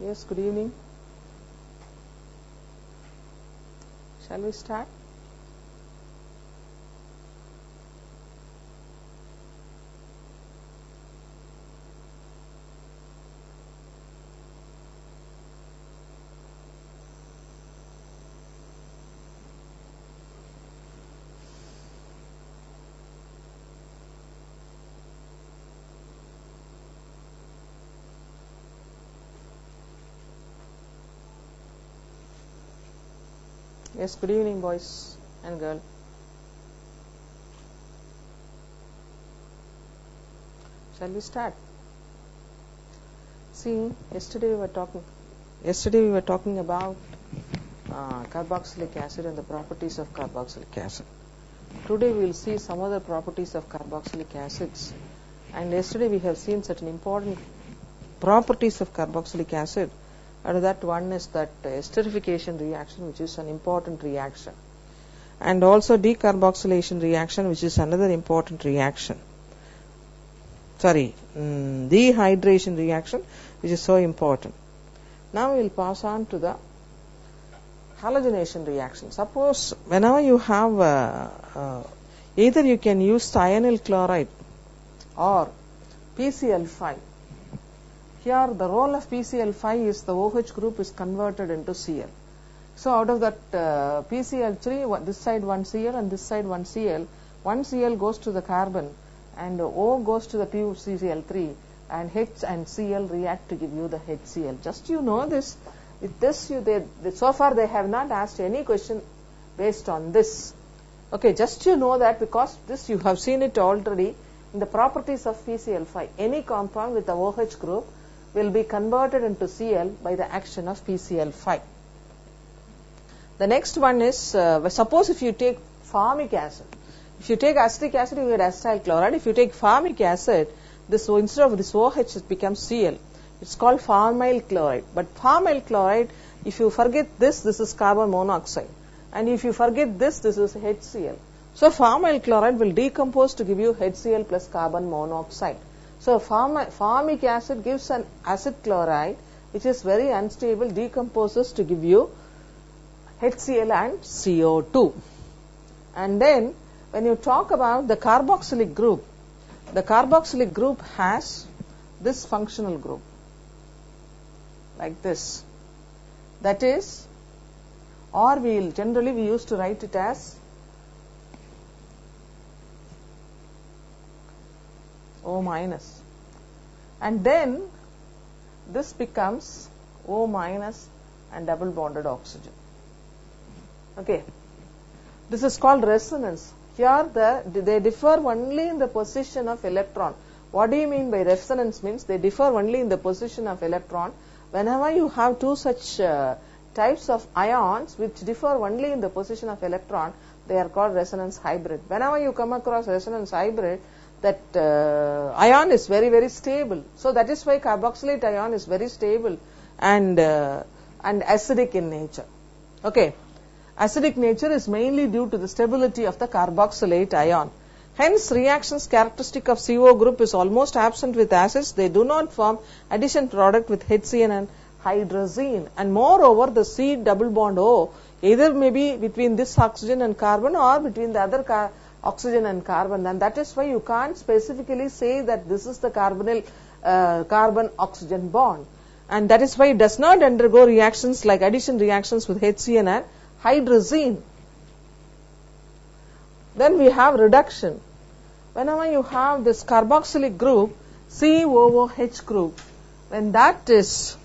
Yes, good evening. Shall we start? Yes, good evening, boys and girls. Shall we start? See, yesterday we were talking about carboxylic acid and the properties of carboxylic acid. Today we will see some other properties of carboxylic acids. And yesterday we have seen certain important properties of carboxylic acid. Out of that, one is that esterification reaction, which is an important reaction, and also decarboxylation reaction, which is another important reaction. Dehydration reaction, which is so important. Now we will pass on to the halogenation reaction. Suppose whenever you have either you can use thionyl chloride or PCl5. Here the role of PCl5 is the OH group is converted into Cl. So out of that PCl3, this side 1 Cl and this side 1 Cl, 1 Cl goes to the carbon and O goes to the PCl3, and H and Cl react to give you the HCl. Just you know this. With this, so far they have not asked any question based on this. Okay, just you know that, because this you have seen it already in the properties of PCl5. Any compound with the OH group will be converted into Cl by the action of PCl5. The next one is, suppose if you take formic acid. If you take acetic acid, you get acetyl chloride. If you take formic acid, instead of this OH, it becomes Cl. It's called formyl chloride. But formyl chloride, if you forget this is carbon monoxide. And if you forget this is HCl. So formyl chloride will decompose to give you HCl plus carbon monoxide. So formic acid gives an acid chloride which is very unstable, decomposes to give you HCl and CO2. And then when you talk about the carboxylic group has this functional group like this. That is, or generally we used to write it as O minus, and then this becomes O minus and double bonded oxygen. Okay, this is called resonance. Here they differ only in the position of electron. What do you mean by resonance? Means they differ only in the position of electron. Whenever you have two such types of ions which differ only in the position of electron, they are called resonance hybrid. Whenever you come across resonance hybrid, that ion is very, very stable. So that is why carboxylate ion is very stable and acidic in nature. Okay, acidic nature is mainly due to the stability of the carboxylate ion. Hence, reactions characteristic of CO group is almost absent with acids. They do not form addition product with HCN and hydrazine. And moreover, the C double bond O either may be between this oxygen and carbon or between the other oxygen and carbon, and that is why you can't specifically say that this is the carbonyl carbon-oxygen bond, and that is why it does not undergo reactions like addition reactions with HCN and hydrazine. Then we have reduction. Whenever you have this carboxylic group, COOH group, when that is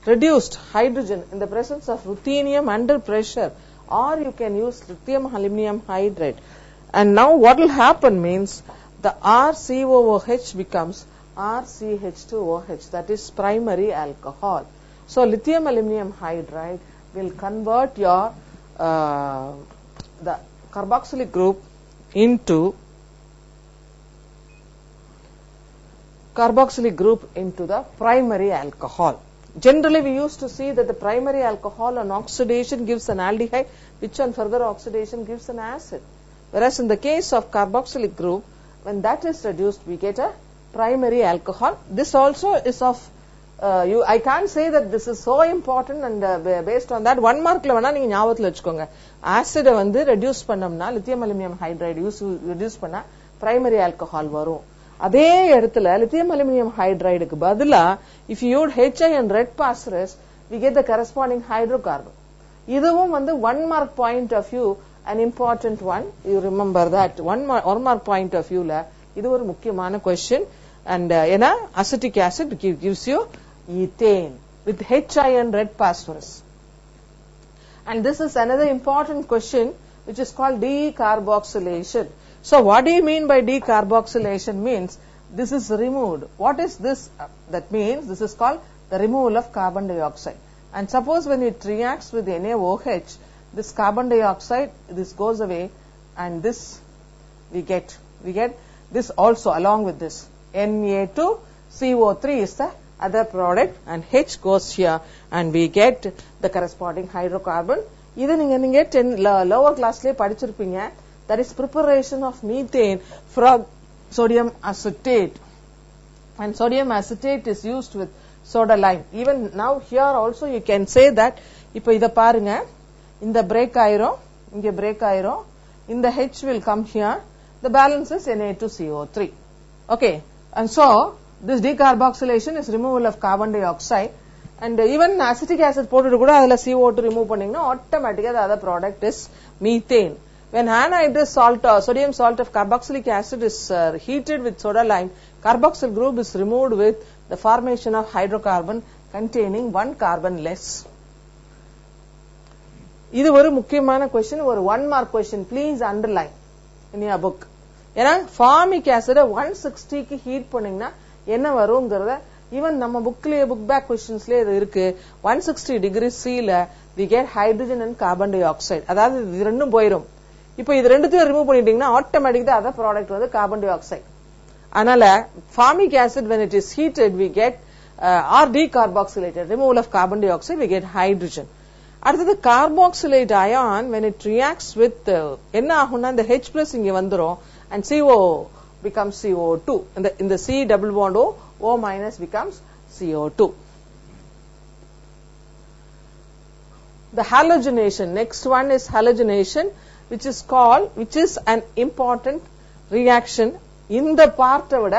reduced hydrogen in the presence of ruthenium under pressure, or you can use lithium aluminum hydride. And now what will happen means the RCOOH becomes RCH2OH, that is primary alcohol. So lithium aluminum hydride will convert your the carboxylic group into the primary alcohol. Generally, we used to see that the primary alcohol on oxidation gives an aldehyde, which on further oxidation gives an acid. Whereas in the case of carboxylic group, when that is reduced, we get a primary alcohol. This also is of I can't say that this is so important and based on that 1 markல வேணா நீங்க ஞாபகத்துல வச்சுக்கோங்க. ஆசிட வந்து reduce பண்ணோம்னா lithium aluminium hydride reduce பண்ணா primary alcohol வரும். அதே இடத்துல லித்தியம் அலுமினியம் ஹைட்ரைடுக்கு பதிலா if you use HI and red phosphorus we get the corresponding hydrocarbon. இதுவும் வந்து 1 mark point of view an important one. You remember that 1 mark point of view ல இது ஒரு முக்கியமான question. And ஏன்னா acetic acid gives you ethane with HI and red phosphorus. And this is another important question which is called decarboxylation. So what do you mean by decarboxylation? Means this is removed. What is this? That means this is called the removal of carbon dioxide. And suppose when it reacts with NaOH, this carbon dioxide, this goes away and this we get this also along with this. Na2CO3 is the other product and H goes here and we get the corresponding hydrocarbon. இது நீங்க 10 lower classலயே படிச்சிருப்பீங்க. That is preparation of methane from sodium acetate. And sodium acetate is used with soda lime. Even now here also you can say that இப்போ இத பாருங்க, இந்த break ஆயிரும், இங்க break ஆயிரும், இந்த H will come here, the balance is Na2CO3. Okay, and so this decarboxylation is removal of carbon dioxide. And even acetic acid போட்டுட்டு கூட அதுல CO2 remove பண்ணீங்கன்னா automatically the other product is methane. When anhydrous salt or sodium salt of carboxylic acid is heated with soda lime, carboxyl group is removed with the formation of hydrocarbon containing 1 carbon less. இது ஒரு முக்கியமான question, ஒரு 1 mark question. Please underline in your book. ஏன்னா formic acid 160 க்கு heat பண்ணீங்கன்னா என்ன வரும்ங்கறத even நம்ம புக்லயே book back क्वेश्चंஸ்லயே இது இருக்கு. 160 degree C ல we get hydrogen and carbon dioxide. அதாவது இது ரெண்டும் போயிடும். இப்போ இது ரெண்டுத்தையும் ரிமூவ் பண்ணிட்டீங்கன்னா ஆட்டோமேட்டிக்கா அதர் ப்ராடக்ட் வந்து கார்பன் டை ஆக்சைடு. அதனால formic acid when it is heated we get or decarboxylated, removal of carbon dioxide, we get hydrogen. அடுத்தது carboxylate ion when it reacts with என்ன ஆகும்னா இந்த H plus இங்க வந்துரும் and CO becomes CO2. In the C double bond O minus becomes CO2. The halogenation, next one is halogenation, which is an important reaction. In the part விட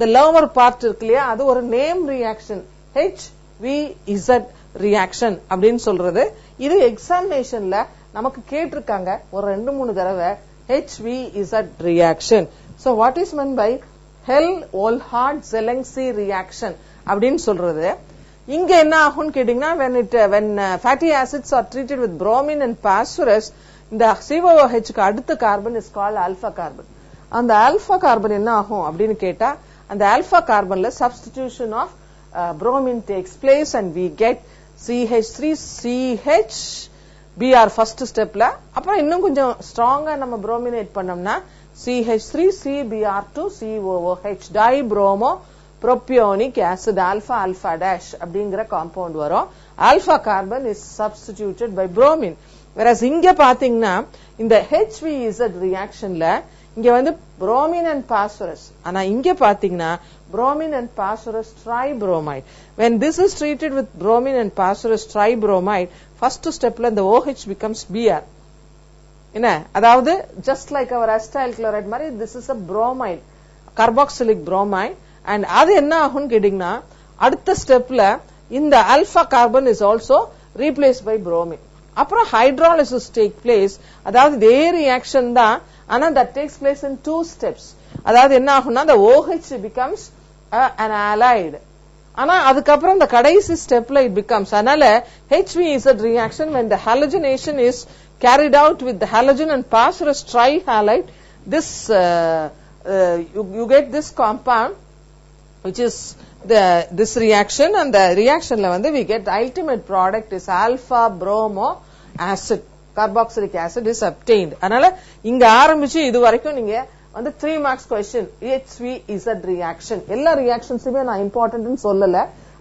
the lower part இருக்குலையா அது ஒரு name reaction, HVZ reaction அப்படின்னு சொல்றது. இது எக்ஸாமினேஷன்ல நமக்கு கேட்டிருக்காங்க ஒரு 2-3 தடவை HVZ reaction. So what is meant by Hell-Olhard-Zelensky reaction அப்படின்னு சொல்றது. இங்க என்ன ஆகும்னு கேட்டீங்கன்னா when fatty acids are treated with bromine and phosphorus, இந்த COOH க்கு அடுத்த carbon is called alpha carbon. அந்த alpha carbon என்ன ஆகும் அப்படின்னு கேட்டா அந்த alpha carbonல substitution of bromine takes place and we get CH3CH Br first stepல. அப்புறம் இன்னும் கொஞ்சம் ஸ்ட்ராங்கா நம்ம brominate பண்ணோம்னா CH3CBr2COOH dibromo propionic acid alpha alpha dash அப்படிங்கிற காம்பவுண்ட் வரும். alpha carbon is substituted by bromine. whereas இங்க பாத்தீங்கன்னா இந்த HVZ reactionல இங்க வந்து bromine and phosphorus, ஆனா இங்க பாத்தீங்கன்னா bromine and phosphorus tribromide. when this is treated with bromine and phosphorus tribromide, first stepல the OH becomes Br. என்ன அதாவது just like our acyl chloride மாதிரி this is a bromide, carboxylic bromide. and அது என்ன ஆகும்னு கேட்டீங்கன்னா அடுத்த ஸ்டெப்ல இந்த alpha carbon is also replaced by bromine. அப்புறம் hydrolysis take place. அதாவது இதே ரியாக்ஷன் தான், ஆனா that takes place in 2 steps. அதாவது என்ன ஆகும்னா the OH becomes an alide. ஆனா அதுக்கப்புறம் இந்த கடைசி ஸ்டெப்ல it becomes. அதனால HVZ reaction when the halogenation is carried out with the halogen and phosphorus trihalide, this you get this compound which is this reaction, and the reaction la we get the ultimate product is alpha bromo acid, carboxylic acid is obtained. அதனால இங்க ஆரம்பிச்சு இது வரைக்கும் நீங்க வந்து 3 marks question HVZ reaction. எல்லா reactionsமே நான் important னு சொல்லல.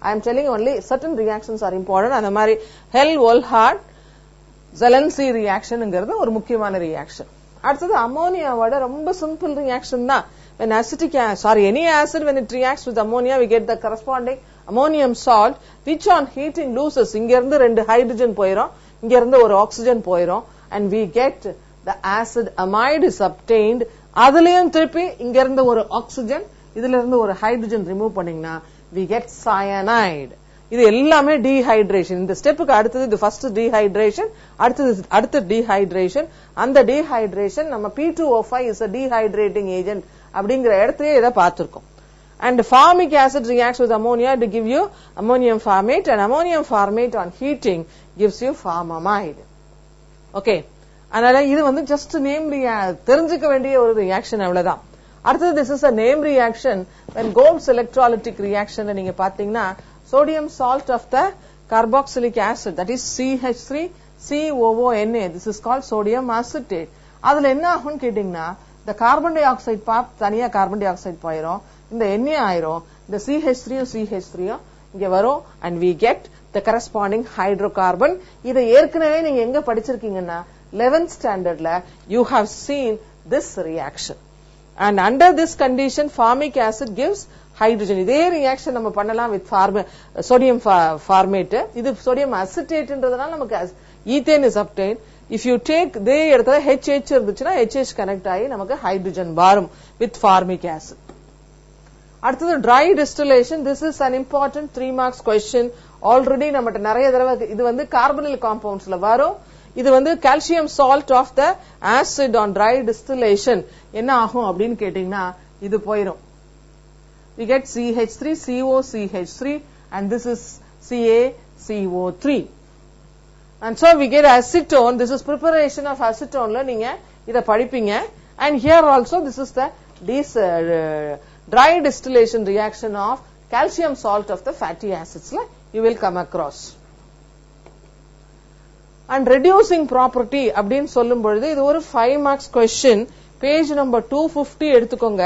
I am telling only certain reactions are important. அந்த மாதிரி Hell-Olhard-Zelensky reaction ங்கிறது ஒரு முக்கியமான reaction. அடுத்தது அமோனியாவோட ரொம்ப சிம்பிள் ரியாக்ஷன் தான். when any acid when it reacts with ammonia, we get the corresponding ammonium salt, which on heating loses. இங்க இருந்து 2 hydrogen போயிரும், இங்க இருந்து ஒரு oxygen போயிரும், and we get the acid amide is obtained. அதுலயும் திருப்பி இங்க இருந்து ஒரு oxygen, இதுல இருந்து ஒரு hydrogen remove பண்ணீங்கன்னா we get cyanide. இது எல்லாமே டீஹைட்ரேஷன். இந்த ஸ்டெப்புக்கு அடுத்தது இது ஃபர்ஸ்ட் டீஹைட்ரேஷன், அடுத்து டீஹைட்ரேஷன். அந்த டீஹைட்ரேஷன் நம்ம P2O5 is a dehydrating agent அப்படிங்கிற இடத்துலயே இதை பார்த்திருக்கோம். And formic acid reacts with ammonia to give you ammonium formate, and ammonium formate on heating gives you formamide. Okay, அதனால இது வந்து ஜஸ்ட் நேம் தெரிஞ்சுக்க வேண்டிய ஒரு ரியாக்ஷன் அவ்வளவுதான். அடுத்தது this is a name reaction when Gould's electrolytic reaction நீங்க பாத்தீங்கன்னா sodium salt of the carboxylic acid, that is CH3COONA, this is called sodium acetate. அதுல என்ன ஆகும் கேட்டீங்கன்னா இந்த கார்பன் டை ஆக்சைடு தனியா கார்பன் டை ஆக்சைடு போயிரும், இந்த Na ஆயிரும், இந்த CH3 இங்க வரும், and we get the corresponding hydrocarbon. இதை ஏற்கனவே நீங்க எங்க படிச்சிருக்கீங்கன்னா 11th standardல you have seen this reaction, and under this condition formic acid gives hydrogen. இதே ரியாக்ஷன் நம்ம பண்ணலாம் with sodium formate. இது sodium acetate-ன்றதுனால நமக்கு ethane is obtained. If you take இதே இடத்துல HH இருந்துச்சுன்னா HH கனெக்ட் ஆகி நமக்கு ஹைட்ரஜன் வரும் with formic acid. அடுத்தது dry distillation. This is an important 3 marks question. Already நம்மகிட்ட நிறைய தடவை இது வந்து கார்பனில் காம்பவுண்ட்ஸ்ல வரும். இது வந்து calcium salt of the acid on dry distillation என்ன ஆகும் அப்படின்னு கேட்டீங்கன்னா இது போயிடும். We get CH3COCH3, and this is CaCO3, and so we get acetone. This is preparation of acetone la neenga iда padipinga, and here also this is the dry distillation reaction of calcium salt of the fatty acids la you will come across. And reducing property அப்படினு சொல்லும் பொழுது இது ஒரு 5 marks question. page number 250 எடுத்துக்கோங்க.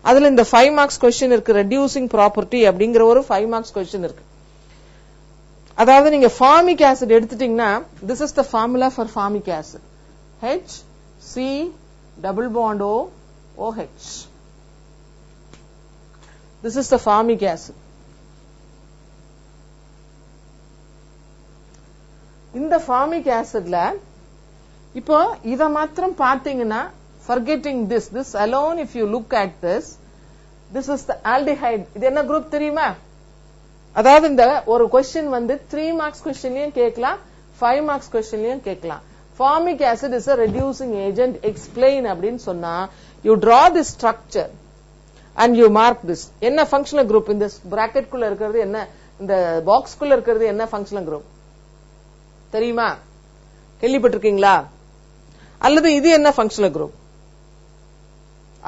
அதுல இந்த 5 marks question இருக்கு. reducing property அப்படிங்கிற ஒரு 5 marks question இருக்கு. அதாவது நீங்க formic acid எடுத்துட்டீங்கன்னா this is the formula for formic acid, HC double bond O OH. this is the formic acid. இந்த formic acidல இப்போ இத மாத்திரம் பாத்தீங்கன்னா forgetting this alone, if you look at this is the aldehyde. இது என்ன group தெரியுமா? அதாவது இந்த ஒரு question வந்து 3 marks questionலயும் கேட்கலாம், 5 marks questionலயும் கேட்கலாம். formic acid is a reducing agent, explain அப்படின்னு சொன்னா you draw this structure and you mark this. என்ன functional group? இந்த bracket குள்ள இருக்கிறது என்ன, இந்த box குள்ள இருக்கிறது என்ன functional group தெரியுமா? கேள்விப்பட்டிருக்கீங்களா? அல்லது இது என்ன functional group?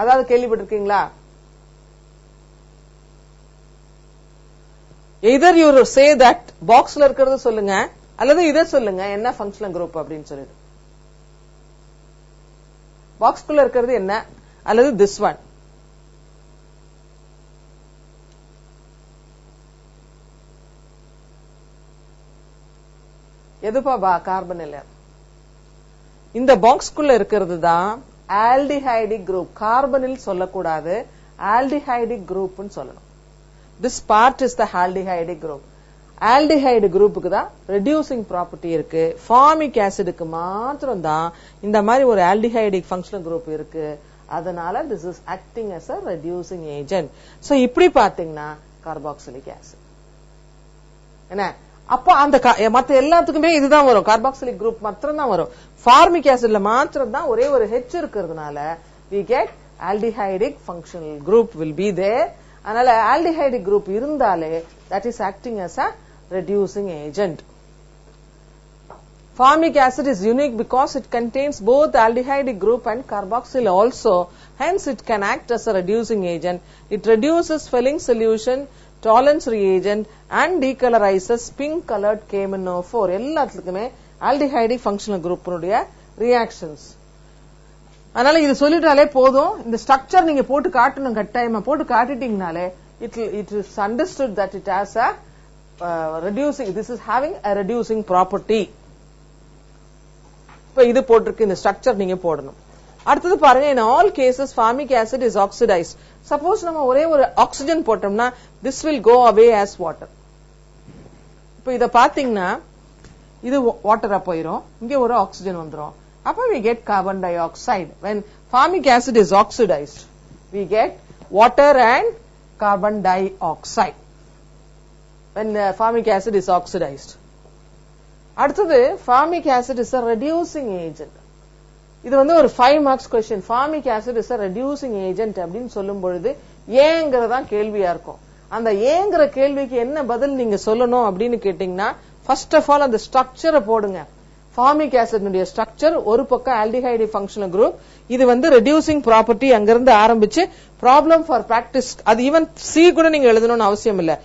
அதாவது கேள்விப்பட்டிருக்கீங்களா? either you say that boxல இருக்கிறது சொல்லுங்க, அல்லது இதை சொல்லுங்க என்ன functional group அப்படின்னு சொல்லிட்டு. பாக்ஸ்குள்ள இருக்கிறது என்ன, அல்லது this one. எதுப்பா கார்பன் இல்ல. இந்த பாக்ஸ்குள்ள இருக்கிறது தான் ஆல்டிஹைடிக் குரூப். கார்பனில் சொல்லக்கூடாது, ஆல்டிஹைடிக் குரூப் சொல்லணும். this part is the aldehydic group. Aldehyde குரூப்புக்கு தான் ரெடியூசிங் ப்ராப்பர்ட்டி இருக்கு. ஃபார்மிக் ஆசிடுக்கு மாத்திரம் தான் இந்த மாதிரி ஒரு ஆல்டிஹைடிக் ஃபங்க்ஷனல் குரூப் இருக்கு. அதனால this is acting as a reducing agent. so இப்படி பாத்தீங்கன்னா கார்பாக்சிலிக் ஆசிட் என்ன, அப்ப அந்த மத்த எல்லாத்துக்குமே இதுதான் வரும், கார்பாக்சிலிக் குரூப் மாத்திரம் தான் வரும். ஃபார்மிக் ஆசிட்ல மாத்திரம் தான் ஒரே ஒரு H இருக்கிறதுனால we get aldehydic functional group will be there. அதனால aldehydic group இருந்தாலே that is acting as a reducing agent. Formic acid is unique because it contains both aldehydic group and carboxyl also, hence it can act as a reducing agent. It reduces filling solution, tolerance reagent and decolorizes pink colored KMnO4. எல்லாத்துக்குமே aldehydic functional group உடைய reactions. அதனால இது சொல்லிட்டாலே போதும். இந்த structure நீங்க போட்டு காட்டணும், கட்டாயமா போட்டு காட்டிட்டீங்கனாலே it is understood that it has a reducing, this is having a reducing property. இப்ப இது போட்டிருக்கு, இந்த ஸ்ட்ரக்சர் நீங்க போடணும். அடுத்தது பாருங்க, in all cases formic acid is oxidized. Suppose நம்ம ஒரே ஒரு oxygen போட்டோம்னா this will go away as water. இப்போ இத பாத்தீங்கன்னா இது வாட்டரா போயிரும், இங்க ஒரு ஆக்சிஜன் வந்துரும். அப்ப we get carbon dioxide. When formic acid is oxidized, we get water and carbon dioxide. When formic acid is oxidized. அடுத்தது formic acid is a reducing agent. இது வந்து ஒரு 5 marks question. Formic acid is a reducing agent அப்படின்னு சொல்லும் பொழுது ஏங்கறதா கேள்வியா இருக்கும். அந்த ஏங்கற கேள்விக்கு என்ன பதில் நீங்க சொல்லணும் அப்படின்னு கேட்டீங்கன்னா, ஃபர்ஸ்ட் ஆஃப் ஆல் அந்த ஸ்ட்ரக்சரை போடுங்க. ஃபார்மிக் ஆசிட்னுடைய ஸ்ட்ரக்சர் ஒரு பக்கம் ஆல்டிஹைடு ஃபங்க்ஷனல் குரூப், இது வந்து ரெடியூசிங் ப்ராப்பர்ட்டி, அங்கிருந்து ஆரம்பிச்சு ப்ராப்ளம் ஃபார் பிராக்டிஸ். அது ஈவன் சி கூட நீங்க எழுதணும்னு அவசியம் இல்ல,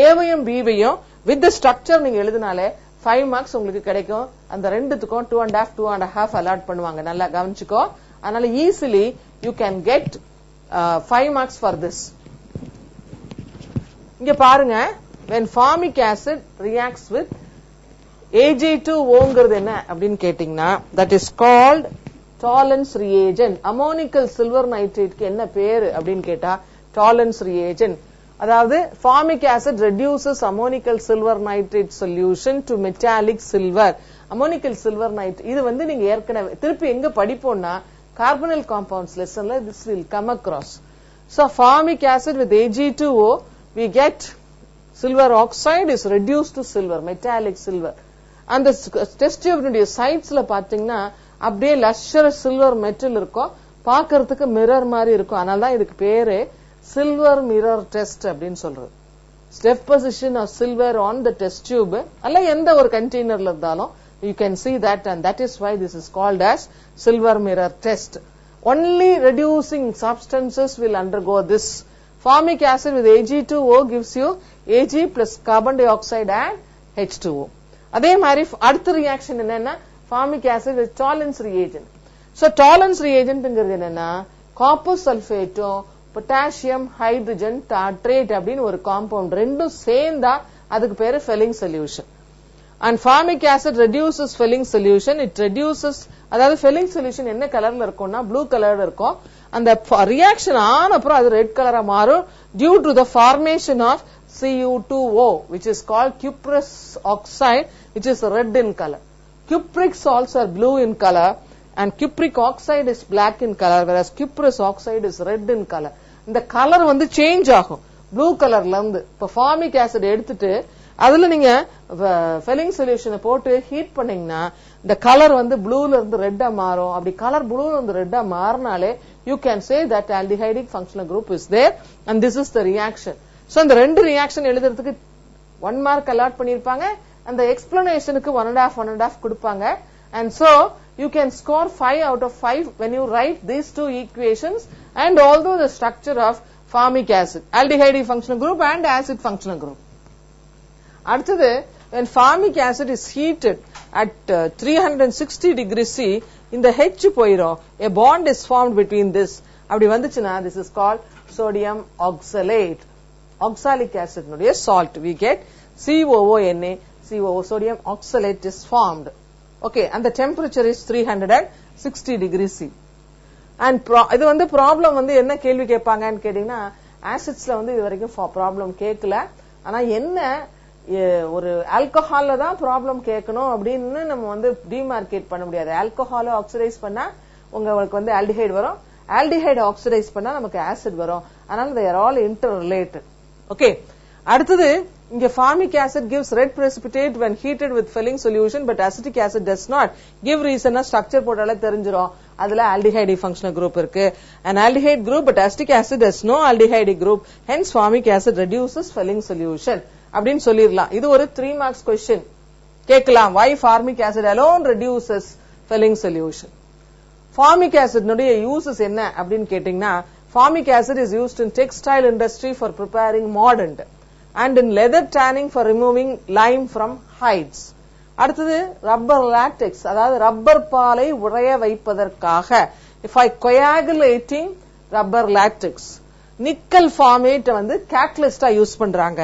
ஏவையும் பிவையும் வித் ஸ்ட்ரக்சர் நீங்க எழுதினாலே 5 marks உங்களுக்கு கிடைக்கும். அந்த ரெண்டுத்துக்கும் 2.5 அலாட் பண்ணுவாங்க. நல்லா கவனிச்சுக்கோ. அதனால easily you can get 5 marks for this. இங்க பாருங்க, when formic acid reacts with Ag2O என்ன அப்படின்னு கேட்டீங்கன்னா, that is called Tollens reagent. Ammoniacal silver நைட்ரேட்க்கு என்ன பேரு அப்படின்னு கேட்டா Tollens reagent. அதாவது formic acid reduces ammonical silver nitrate solution to metallic silver. ammonical silver nitrate இது வந்து நீங்க ஏற்கனவே திருப்பி எங்க படிப்போம்னா carbonyl compounds lessonல this will come across. So formic acid with Ag2O we get silver oxide is reduced to silver, metallic silver. அந்த test டியூப்னுடைய சைட்ஸ்ல பாத்தீங்கன்னா அப்படியே லஷர் silver metal இருக்கும், பாக்கிறதுக்கு மிரர் மாதிரி இருக்கும். அதனால தான் இதுக்கு பேரு சில்வர் மிரர் டெஸ்ட் அப்படின்னு சொல்றது. Deposition of silver on the test tube அல்ல எந்த ஒரு கண்டெய்னர்ல இருந்தாலும் you can see that, and that is why this is called as silver mirror test. Only reducing substances will undergo this. Formic acid with Ag2O gives you Ag plus carbon dioxide and H2O. அதே மாதிரி அடுத்த reaction என்னன்னா formic acid with Tollens reagent. So Tollens reagentங்கிறது என்னன்னா copper சல்பேட்டும் potassium hydrogen tartrate அப்படின்னு ஒரு compound, ரெண்டும் சேர்ந்தா அதுக்கு பேரு felling solution. And formic acid reduces filling solution. It reduces, அதாவது filling solution என்ன கலர்ல இருக்கும்னா ப்ளூ கலர்ல இருக்கும். அந்த ரியாக்ஷன் ஆன அப்புறம் அது ரெட் கலரா மாறும் due to the formation of Cu2O, which is called cuprous oxide, which is red in color. Cupric salts are blue in color and cupric oxide is black in color, whereas cuprous oxide is red in color. இந்த colour வந்து change ஆகும் blue கலர்ல இருந்து. இப்ப formic acid எடுத்துட்டு அதுல நீங்க felling சொல்யூஷனை போட்டு ஹீட் பண்ணீங்கன்னா இந்த கலர் வந்து ப்ளூல இருந்து ரெட்டா மாறும். அப்படி கலர் ப்ளூல இருந்து ரெட்டா மாறினாலே you can say that aldehydic functional group is there and this is the reaction. So இந்த ரெண்டு ரியாக்ஷன் எழுதுறதுக்கு 1 mark அலாட் பண்ணிருப்பாங்க. அந்த எக்ஸ்பிளனேஷனுக்கு 1.5 கொடுப்பாங்க. And so you can score 5 out of 5 when you write these two equations and although the structure of formic acid, aldehyde functional group and acid functional group. அடுத்தது, when formic acid is heated at 360 degrees C, இந்த H போயிரும், a bond is formed between this. அப்படி வந்துச்சுன்னா this is called sodium oxalate. Oxalic acid னுடைய salt. We get COONA, COO, sodium oxalate is formed. Okay, and the temperature is 360 degrees C. And இது வந்து problem வந்து என்ன கேள்வி கேட்பாங்கன்னு கேட்டீங்கன்னா, ஆசிட்ஸ்ல வந்து இது வரைக்கும் ப்ராப்ளம் கேட்கல. ஆனா என்ன ஒரு ஆல்கஹால்ல தான் ப்ராப்ளம் கேட்கணும் அப்படின்னு நம்ம வந்து டிமார்க்கேட் பண்ண முடியாது. ஆல்கஹாலை ஆக்சிடைஸ் பண்ணா உங்களுக்கு வந்து ஆல்டிஹைடு வரும், ஆல்டிஹைடு ஆக்சிடைஸ் பண்ணா நமக்கு ஆசிட் வரும். அதனால they are all interrelated. Okay, அடுத்தது இங்க formic acid gives red precipitate when heated with filling solution, but acetic acid does not give reason. Structure போட்டாலே தெரிஞ்சிரும் அதுல aldehyde functional group இருக்கு. An aldehyde group, but acetic acid has no aldehyde group, hence formic acid reduces filling solution அப்படின்னு சொல்லிரலாம். இது ஒரு 3 marks question கேட்கலாம். Why formic acid alone reduces filling solution? Formic acid னுடைய uses என்ன அப்படின்னு கேட்டீங்கன்னா, formic acid is used in textile industry for preparing mordant and in leather tanning for removing lime from hides. அடுத்தது rubber latex, அதாவது rubber பாலை உறைய வைப்பதற்காக by coagulating rubber latex. Nickel format வந்து கேட்டலிஸ்டா use பண்றாங்க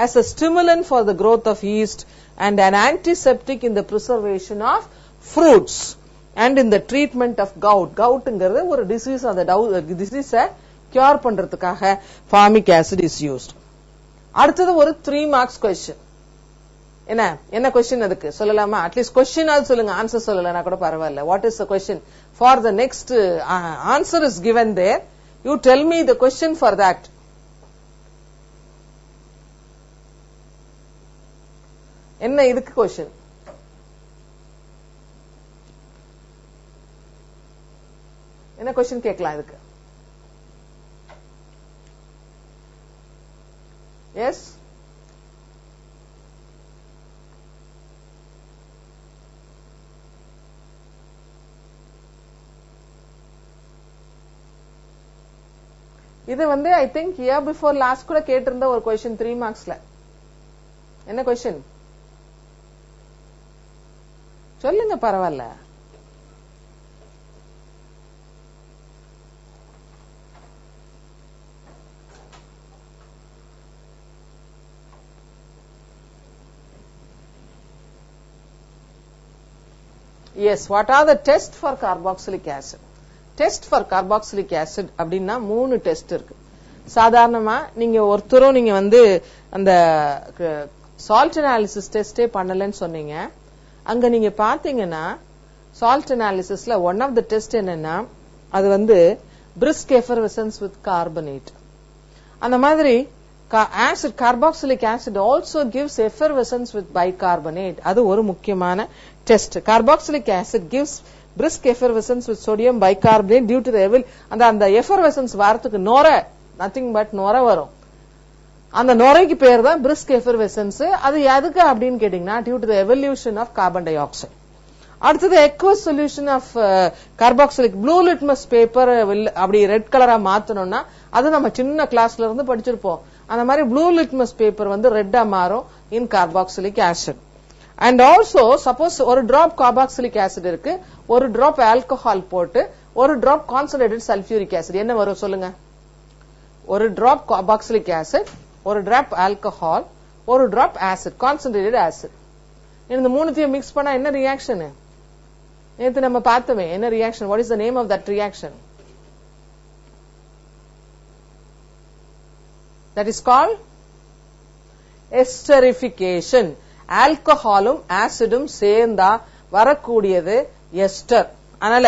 as a stimulant for the growth of yeast and an antiseptic in the preservation of fruits. and in the treatment of gout. Goutங்கிறது ஒரு disease, அந்த disease cure பண்றதுக்காக formic acid is used. அடுத்தது ஒரு 3 marks question. என்ன question அதுக்கு சொல்லலாமா? At least question ஆவது சொல்லுங்க, ஆன்சர் சொல்லலனா கூட பரவாயில்ல. What is the question? For the next answer is given there. You tell me the question for that. என்ன இதுக்கு question? என்ன question கேட்கலாம் இதுக்கு? Yes? இது வந்து I think year before last கூட கேட்டிருந்த ஒரு question 3 marksல. என்ன question? சொல்லுங்க பரவாயில்ல. Yes, what are the tests for carboxylic acid? Test for carboxylic acid அப்படின்னா 3 டெஸ்ட் இருக்கு. சாதாரணமா நீங்க ஒருத்தரும் நீங்க வந்து அந்த சால்ட் அனாலிசிஸ் டெஸ்டே பண்ணலன்னு சொன்னீங்க. அங்க நீங்க பாத்தீங்கன்னா சால்ட் அனாலிசிஸ்ல ஒன் ஆஃப் த டெஸ்ட் என்னன்னா அது வந்து பிரிஸ்க் எஃபர்வசன்ஸ் வித் கார்பனேட். அந்த மாதிரி acid carboxylic acid also gives effervescence with bicarbonate. அது ஒரு முக்கியமான test. Carboxylic acid gives brisk effervescence with sodium bicarbonate due to the அந்த effervescence வரதுக்கு நொர, nothing but நொர வரும். அந்த நொரைக்கு பேர் தான் brisk effervescence. அது எதுக்கு அப்படின்னு கேட்டீங்கன்னா due to the evolution of carbon dioxide. அடுத்தது aqueous solution of carboxylic blue litmus paper அப்படி ரெட் கலரா மாத்தணும்னா அது நம்ம சின்ன கிளாஸ்ல இருந்து படிச்சிருப்போம். அந்த மாதிரி blue litmus paper வந்து ரெட்டா மாறும் in carboxylic acid. And also suppose ஒரு drop carboxylic acid இருக்கு, ஒரு drop alcohol போட்டு ஒரு drop concentrated sulfuric acid என்ன வரும் சொல்லுங்க? ஒரு drop carboxylic acid, ஒரு drop alcohol, ஒரு drop acid, concentrated acid. இந்த மூணுத்தையும் மிக்ஸ் பண்ணா என்ன ரியாக்ஷன்? நேத்து நம்ம பார்த்தோமே என்ன reaction? What is the name of that reaction? That is called esterification. ஆல்கஹாலும் ஆசிடும் சேர்ந்தா வரக்கூடியது எஸ்டர். அதனால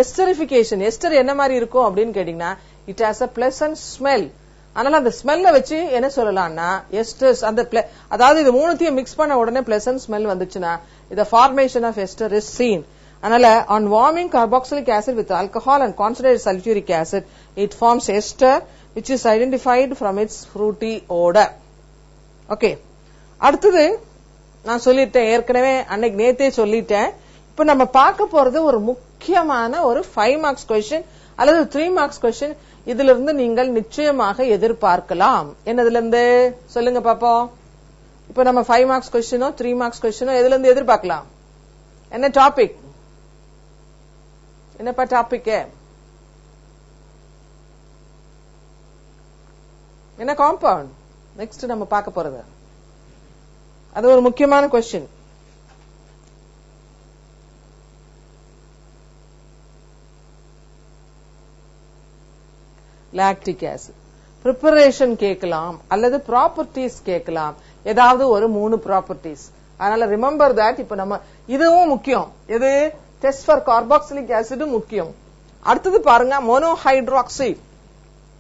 எஸ்டரிபிகேஷன், எஸ்டர் என்ன மாதிரி இருக்கும் அப்படின்னு கேட்டீங்கன்னா it has a pleasant smell. அதனால அந்த ஸ்மெல்ல வச்சு என்ன சொல்லலாம்னா எஸ்டர்ஸ் அந்த அதாவது இது மூணுத்தையும் மிக்ஸ் பண்ண உடனே pleasant smell வந்துச்சுன்னா the formation of ester is seen. அதனால on warming carboxylic acid with alcohol and concentrated sulfuric acid it forms ester which is identified from its fruity odor. Okay, அடுத்தது நான் சொல்லிட்டேன் ஏற்கனவே, அன்னைக்கு நேத்தே சொல்லிட்டேன். இப்ப நம்ம பார்க்க போறது ஒரு முக்கியமான ஒரு 5 மார்க்ஸ் கொஸ்டின் அல்லது 3 மார்க்ஸ் கொஸ்டின். இதுல இருந்து நீங்கள் நிச்சயமாக எதிர்பார்க்கலாம். என்னதுல இருந்து சொல்லுங்க பாப்போம். இப்ப நம்ம 5 மார்க்ஸ் கொஸ்டினோ 3 மார்க்ஸ் கொஸ்டினோ எதுல இருந்து எதிர்பார்க்கலாம்? என்ன டாபிக்? என்னப்பா டாபிக்? என்ன காம்பவுண்ட்? நெக்ஸ்ட் நம்ம பார்க்க போறது அது ஒரு முக்கியமான கொஸ்டின். லாக்டிக் ஆசிட் பிரிப்பரேஷன் கேட்கலாம் அல்லது ப்ராப்பர்ட்டிஸ் கேட்கலாம். ஏதாவது ஒரு 3 ப்ராப்பர்ட்டிஸ். அதனால ரிமெம்பர் தட். இப்ப நம்ம இதுவும் முக்கியம். எது? டெஸ்ட் ஃபார் கார்பாக்சிலிக் ஆசிடும் முக்கியம். அடுத்தது பாருங்க மோனோஹைட்ராக்சி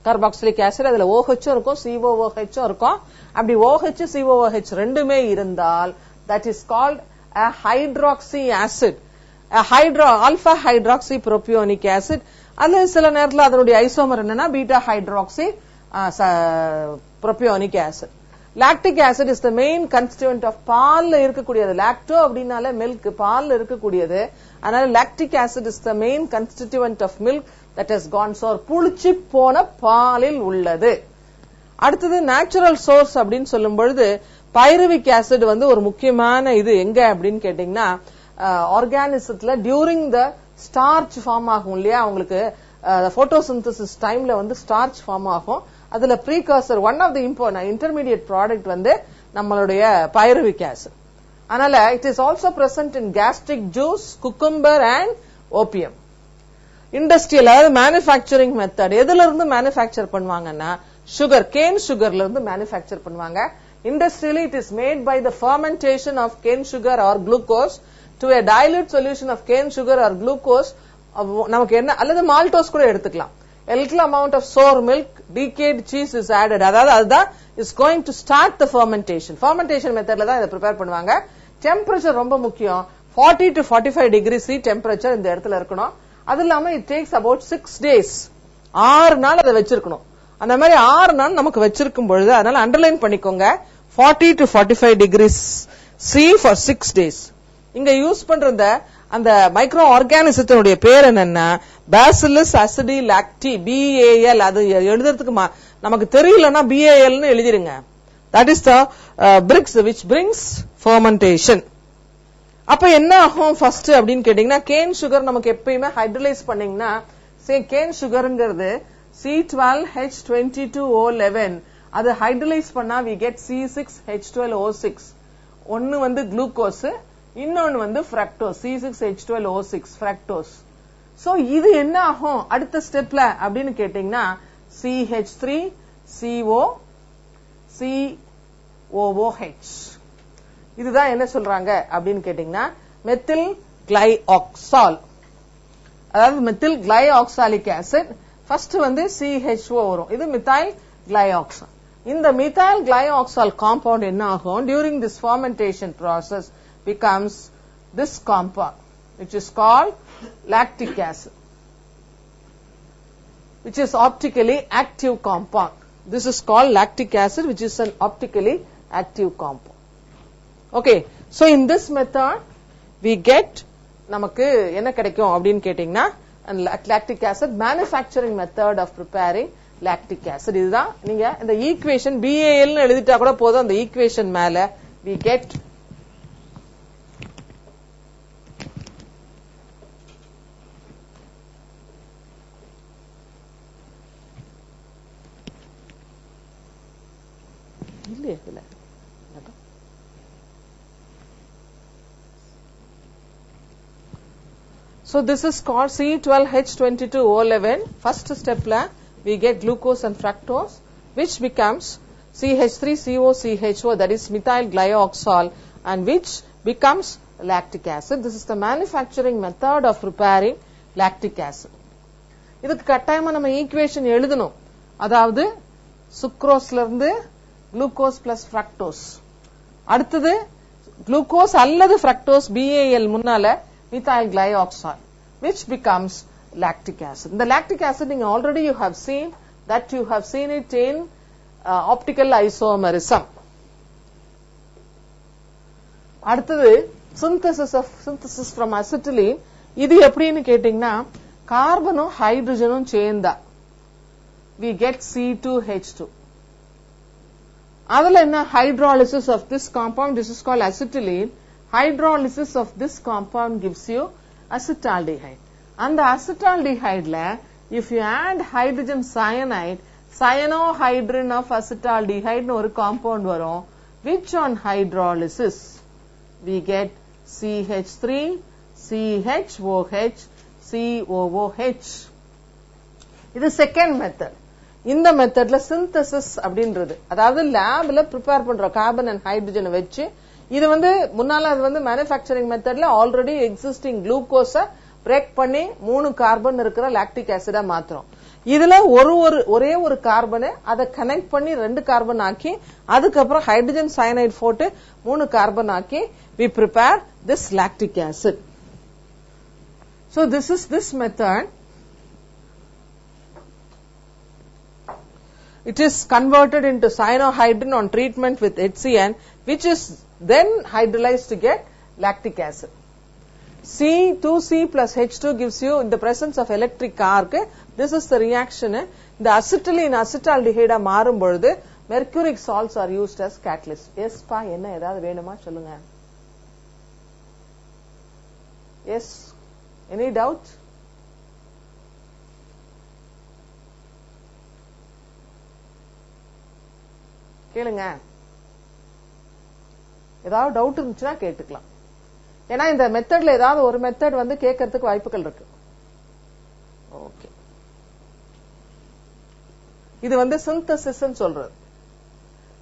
கார்பாக்சிலிக் ஆசிட். அதுல OH இருக்கும், COOH இருக்கும். அப்படி OH COOH ரெண்டுமே இருந்தால் that is called a hydroxy acid, a alpha hydroxy propionic acid. அது சில நேரத்தில் அதனுடைய ஐசோமர் என்னன்னா beta hydroxy propionic acid. Lactic acid is the main constituent of பால்ல இருக்கக்கூடியது. லாக்டோ அப்படின்னால மில்க், பால்ல இருக்கக்கூடியது. அதனால lactic acid is the main constituent of milk that has gone sour. புளிச்சு போன பாலில் உள்ளது. அடுத்தது நேச்சுரல் சோர்ஸ் அப்படின்னு சொல்லும் பொழுது பைருவிக் ஆசிட் வந்து ஒரு முக்கியமான இது எங்க அப்படின்னு கேட்டீங்கன்னா ஆர்கானிசத்துல டியூரிங் த ஸ்டார்ச் ஃபார்ம் ஆகும் இல்லையா, உங்களுக்கு போட்டோசிந்தசிஸ் டைம்ல வந்து ஸ்டார்ச் ஃபார்ம் ஆகும். அதுல precursor one of the important intermediate product வந்து நம்மளுடைய பைருவிக் ஆசிட். அதனால it is also present in gastric juice, cucumber and opium. Industrial அதாவது மேனுஃபேக்சரிங் மெத்தட் எதுல இருந்து மேனுஃபேக்சர் பண்ணுவாங்கன்னா சுகர், கேன் சுகர்ல இருந்து மேனுஃபேக்சர் பண்ணுவாங்க. Industrially, it is made by the fermentation of cane sugar or glucose to a dilute solution of cane sugar or glucose. நமக்கு என்ன அல்லது maltose கூட எடுத்துக்கலாம். A little amount of sour milk, decayed cheese is added. அதாவது அதுதான் is going to start the fermentation. Fermentation methodல தான் இதை prepare பண்ணுவாங்க. டெம்பரேச்சர் ரொம்ப முக்கியம். 40 to 45 degree C டெம்பரேச்சர் இந்த இடத்துல இருக்கணும். அது இல்லாம it takes about 6 days. 6 நாள் அதை வச்சிருக்கணும். அந்த மாதிரி 6 நாள் நமக்கு வச்சிருக்கும் பொழுது அதனால அண்டர்லைன் பண்ணிக்கோங்க 40 to 45 degrees C for 6 days. இங்க யூஸ் பண்ற அந்த மைக்ரோ ஆர்கானிசத்தினுடைய பேர் என்னன்னா Bacillus acidilacti, BAL. அது எழுதுறதுக்கு நமக்கு தெரியலன்னா BAL னு எழுதிருங்க. That is the bricks which brings fermentation. அப்ப என்ன ஆகும் ஃபர்ஸ்ட் அப்படின்னு கேட்டீங்கன்னா கேன் சுகர் நமக்கு எப்பயுமே ஹைட்ரலைஸ் பண்ணீங்கன்னா கேன் சுகர்ங்கிறது C12H22O11 அது ஹைட்ரலைஸ் பண்ணா we get C6H12O6. ஒன்னு வந்து குளுக்கோஸ், இன்னொன்னு வந்து ஃப்ரக்டோஸ், C6H12O6 ஃப்ரக்டோஸ். சோ இது என்ன ஆகும் அடுத்த ஸ்டெப்ல அப்படின்னு கேட்டீங்கன்னா CH3CO COOH. இதுதான் என்ன சொல்றாங்க அப்படின்னு கேட்டீங்கன்னா மெத்தில் கிளைஆக்சால், அதாவது மெத்தில் கிளைஆக்சாலிக் ஆசிட். ஃபர்ஸ்ட் வந்து CHO வரும், இது மித்தைல் கிளைஆக்சால். இந்த மித்தைல் கிளைஆக்சால் காம்பவுண்ட் என்ன ஆகும் during this fermentation process becomes this compound which is called lactic acid, which is optically active compound. This is called lactic acid, which is an optically active compound. Okay, so in this method we get நமக்கு என்ன கிடைக்கும் அப்படின்னு கேட்டீங்கன்னா lactic acid, manufacturing method of preparing lactic acid. இதுதான் நீங்க இந்த equation BAL னு எழுதிட்டா கூட போதும். அந்த ஈக்குவேஷன் மேல we get இல்ல So this is called C12H22O11. First step la we get glucose and fructose, which becomes CH3COCHO, that is methyl glyoxal, and which becomes lactic acid. This is the manufacturing method of preparing lactic acid. இதுக்கு கட்டாயமா நம்ம equation எழுதணும். அதாவது சுக்ரோஸ்ல இருந்து glucose plus fructose, அடுத்தது glucose அல்லது fructose BAL முன்னால methyl glyoxal, which becomes lactic acid. The lactic acid already you have seen it in optical isomerism. அடுத்தது synthesis from acetylene. இது எப்படின்னு கேட்டீங்கன்னா கார்பனும் ஹைட்ரஜனும் சேர்ந்தா we get C2H2. அதுல என்ன hydrolysis of this compound, this is called acetylene. Hydrolysis of this compound gives you acetaldehyde. And the acetaldehyde la if you add hydrogen cyanide, cyanohydrin of acetaldehyde ஒரு compound வரும், which on hydrolysis we get CH3 CHOH COOH. இது second method. இந்த மெத்தட்ல synthesis அப்படின்றது, அதாவது லேப்ல prepare பண்ற carbon and ஹைட்ரஜனை வச்சு, இது வந்து முன்னால அது வந்து மேனுஃபேக்சரிங் மெத்தட்ல ஆல்ரெடி எக்ஸிஸ்டிங் குளுக்கோஸ பிரேக் பண்ணி 3 கார்பன் இருக்கிற லாக்டிக் ஆசிடா மாத்திரம். இதுல ஒரே ஒரு கார்பனை அதை கனெக்ட் பண்ணி 2 கார்பன் ஆக்கி அதுக்கப்புறம் ஹைட்ரஜன் சயனைட் போட்டு 3 கார்பன் ஆக்கி we prepare this lactic acid. So this is this method. It is converted into cyanohydrin on treatment with HCN, which is then hydrolyzed to get lactic acid. C2C plus H2 gives you, in the presence of electric arc, this is the reaction. The acetylene acetaldehyde மாறும் பொழுது mercuric salts are used as catalyst. Yes பா, என்ன ஏதாவது வேணுமா சொல்லுங்க. Yes, any doubt? கேளுங்க, ஏதாவது doubt இருந்துச்சுன்னா கேட்டுக்கலாம். ஏன்னா இந்த மெத்தட்ல ஏதாவது ஒரு மெத்தட் வந்து கேட்கறதுக்கு வாய்ப்புகள் இருக்கு. ஓகே, இது வந்து சிந்தசிஸ் சொல்றது.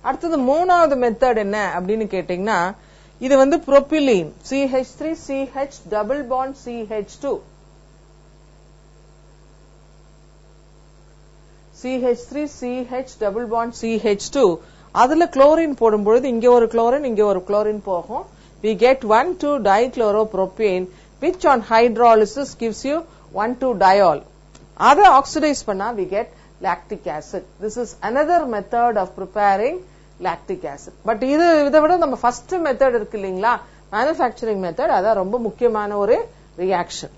அடுத்தது மூணாவது மெத்தட் என்ன அப்படின்னு கேட்டீங்கன்னா, இது வந்து propylene CH3 CH double bond CH2 CH3 CH double bond CH2 அதுல குளோரின் போடும்பொழுது இங்க ஒரு குளோரின் இங்க ஒரு குளோரின் போகும். We get 1,2-dichloropropane which on hydrolysis gives you 1,2-diol. அதை ஆக்சிடைஸ் பண்ணா we get lactic acid. This is another method of preparing lactic acid. But இதை விட நம்ம ஃபர்ஸ்ட் மெத்தட் இருக்கு இல்லீங்களா, மேனுஃபேக்சரிங் மெத்தட், அதான் ரொம்ப முக்கியமான ஒரு ரியாக்ஷன்.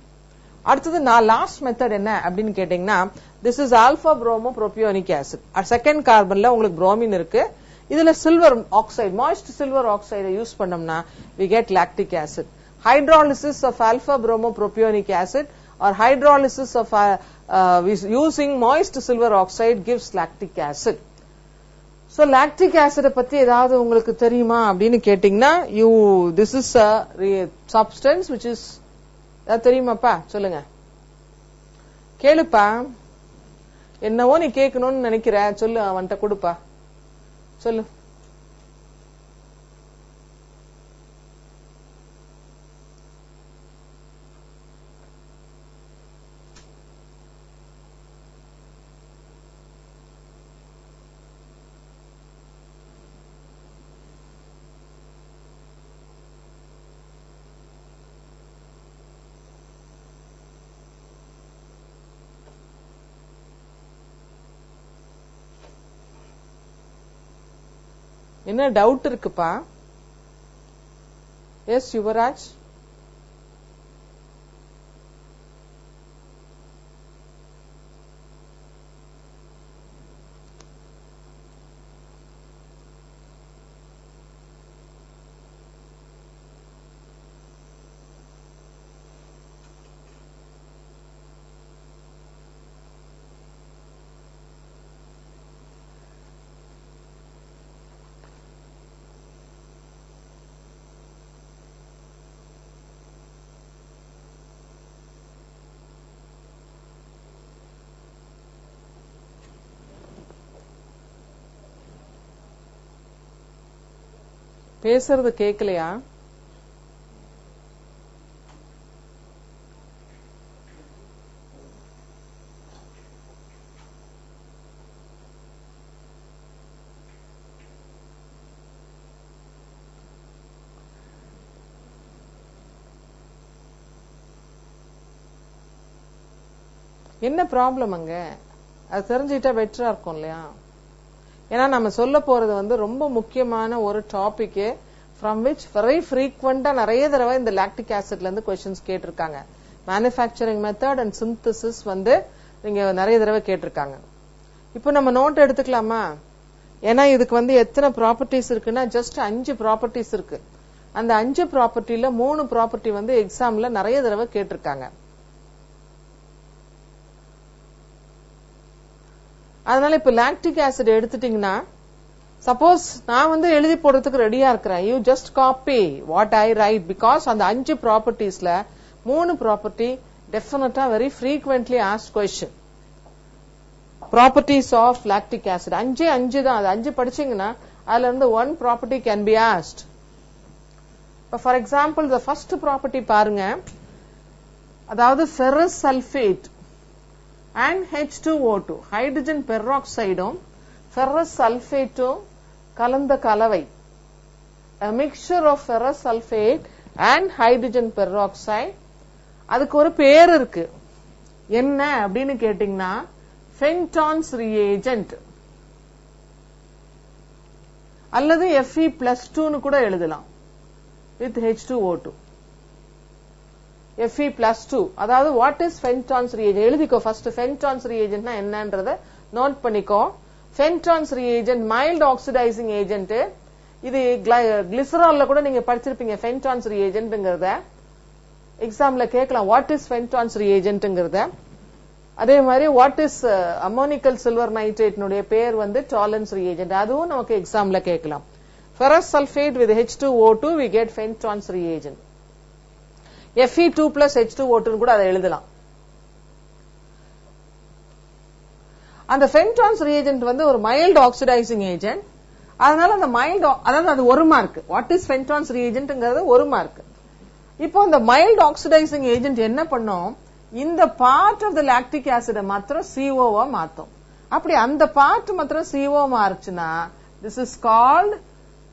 அடுத்தது நான் லாஸ்ட் மெத்தட் என்ன அப்படின்னு கேட்டீங்கன்னா, this is alpha bromo propionic acid. Second கார்பன்ல உங்களுக்கு புரோமின் இருக்கு, இதுல சில்வர் ஆக்சைடு, மாய்ஸ்ட் சில்வர் ஆக்சைடை யூஸ் பண்ணோம்னா we get lactic acid. Hydrolysis of alpha bromo propionic acid or hydrolysis of using moist silver oxide gives lactic acid. So lactic acid பத்தி ஏதாவது உங்களுக்கு தெரியுமா அப்படின்னு கேட்டீங்கன்னா, this is a substance which is தெரியுமாப்பா, சொல்லுங்க, கேளுப்பா, என்னவோ நீ கேட்கணும்னு நினைக்கிற, சொல்லு, அவன்கிட்ட கொடுப்பா, சொல்லு. என்ன டவுட் இருக்குப்பா? எஸ் யுவராஜ். பேசுறது கேட்கலையா? என்ன ப்ராப்ளம் அங்க? அது தெரிஞ்சுக்கிட்டா பெட்டரா இருக்கும் இல்லையா? ஏன்னா நம்ம சொல்ல போறது வந்து ரொம்ப முக்கியமான ஒரு டாபிக், ஃப்ரம் விச் வெரி ஃப்ரீக்வெண்டா நிறைய தடவை இந்த லாக்டிக் ஆசிட்ல இருந்து கொஸ்டின்ஸ் கேட்டிருக்காங்க. மேனுஃபேக்சரிங் மெத்தட் அண்ட் சிந்தசிஸ் வந்து நீங்க நிறைய தடவை கேட்டிருக்காங்க. இப்போ நம்ம நோட் எடுத்துக்கலாமா? ஏன்னா இதுக்கு வந்து எத்தனை ப்ராப்பர்ட்டிஸ் இருக்குன்னா ஜஸ்ட் 5 ப்ராப்பர்ட்டிஸ் இருக்கு. அந்த 5 ப்ராப்பர்ட்டில 3 ப்ராப்பர்ட்டி வந்து எக்ஸாம்ல நிறைய தடவை கேட்டிருக்காங்க. அதனால இப்ப லாக்டிக் ஆசிட் எடுத்துட்டீங்கன்னா, சப்போஸ் நான் வந்து எழுதி போடுறதுக்கு ரெடியா இருக்கிறேன், you just copy what I write, because அந்த 5 ப்ராப்பர்ட்டிஸ்ல 3 property definitely very frequently asked question. Properties of lactic acid 5 தான். அது 5 படிச்சீங்கன்னா அதுல இருந்து 1 property can be asked. For example the first property பாருங்க, அதாவது ferrous sulphate and H2O2 hydrogen பெராக்சைடும் ferrous sulfateம் கலந்த கலவை, a mixture of ferrous sulfate and hydrogen peroxide. அதுக்கு ஒரு பேர் இருக்கு, என்ன அப்படின்னு கேட்டீங்கன்னா ஃபென்டான்ஸ் reagent அல்லது Fe+2 கூட எழுதலாம் with H2O2. Fe+2, அதாவது வாட் இஸ் ஃபென்டான்ஸ் ரியேஜென்ட் எழுதிக்கோ. ஃபர்ஸ்ட் ஃபென்டான்ஸ் ரியேஜென்ட்னா என்னன்றத நோட் பண்ணிக்கோ. ஃபென்டான்ஸ் ரியேஜென்ட் மைல்ட் ஆக்சிடைசிங் ஏஜென்ட். இது கிளிசரால்ல கூட நீங்க படிச்சிருப்பீங்க ஃபென்டான்ஸ் ரியேஜென்ட்ங்கிறத. எக்ஸாம்ல கேட்கலாம் வாட் இஸ் ஃபென்டான்ஸ் ரியேஜென்ட்ங்கிறத. அதே மாதிரி வாட் இஸ் அமோனிக்கல் சில்வர் நைட்ரேட்னுடைய பேர் வந்து டாலன்ஸ் ரியேஜென்ட், அதுவும் நமக்கு எக்ஸாம்ல கேட்கலாம். Ferrous sulphate with H2O2 we get Fenton's reagent. Fe2 plus H2O2 கூட அதை எழுதலாம். அந்த ஃபென்டான்ஸ் ரியேஜென்ட் வந்து ஒரு மைல்டு ஆக்சிடைசிங் ஏஜென்ட். அதனால அந்த மைல்டு, அதாவது அது ஒரு மார்க். வாட் இஸ் ஃபென்டான்ஸ் ரியேஜென்ட்ங்கிறது ஒரு மார்க். இப்போ இந்த மைல்டு ஆக்சிடைசிங் ஏஜென்ட் என்ன பண்ணும், இந்த பார்ட் ஆஃப் த லாக்டிக் ஆசிட மாத்திரம் CO-வா மாத்தும். அப்படி அந்த பார்ட் மாத்திரம் CO மாறுச்சுன்னா this is called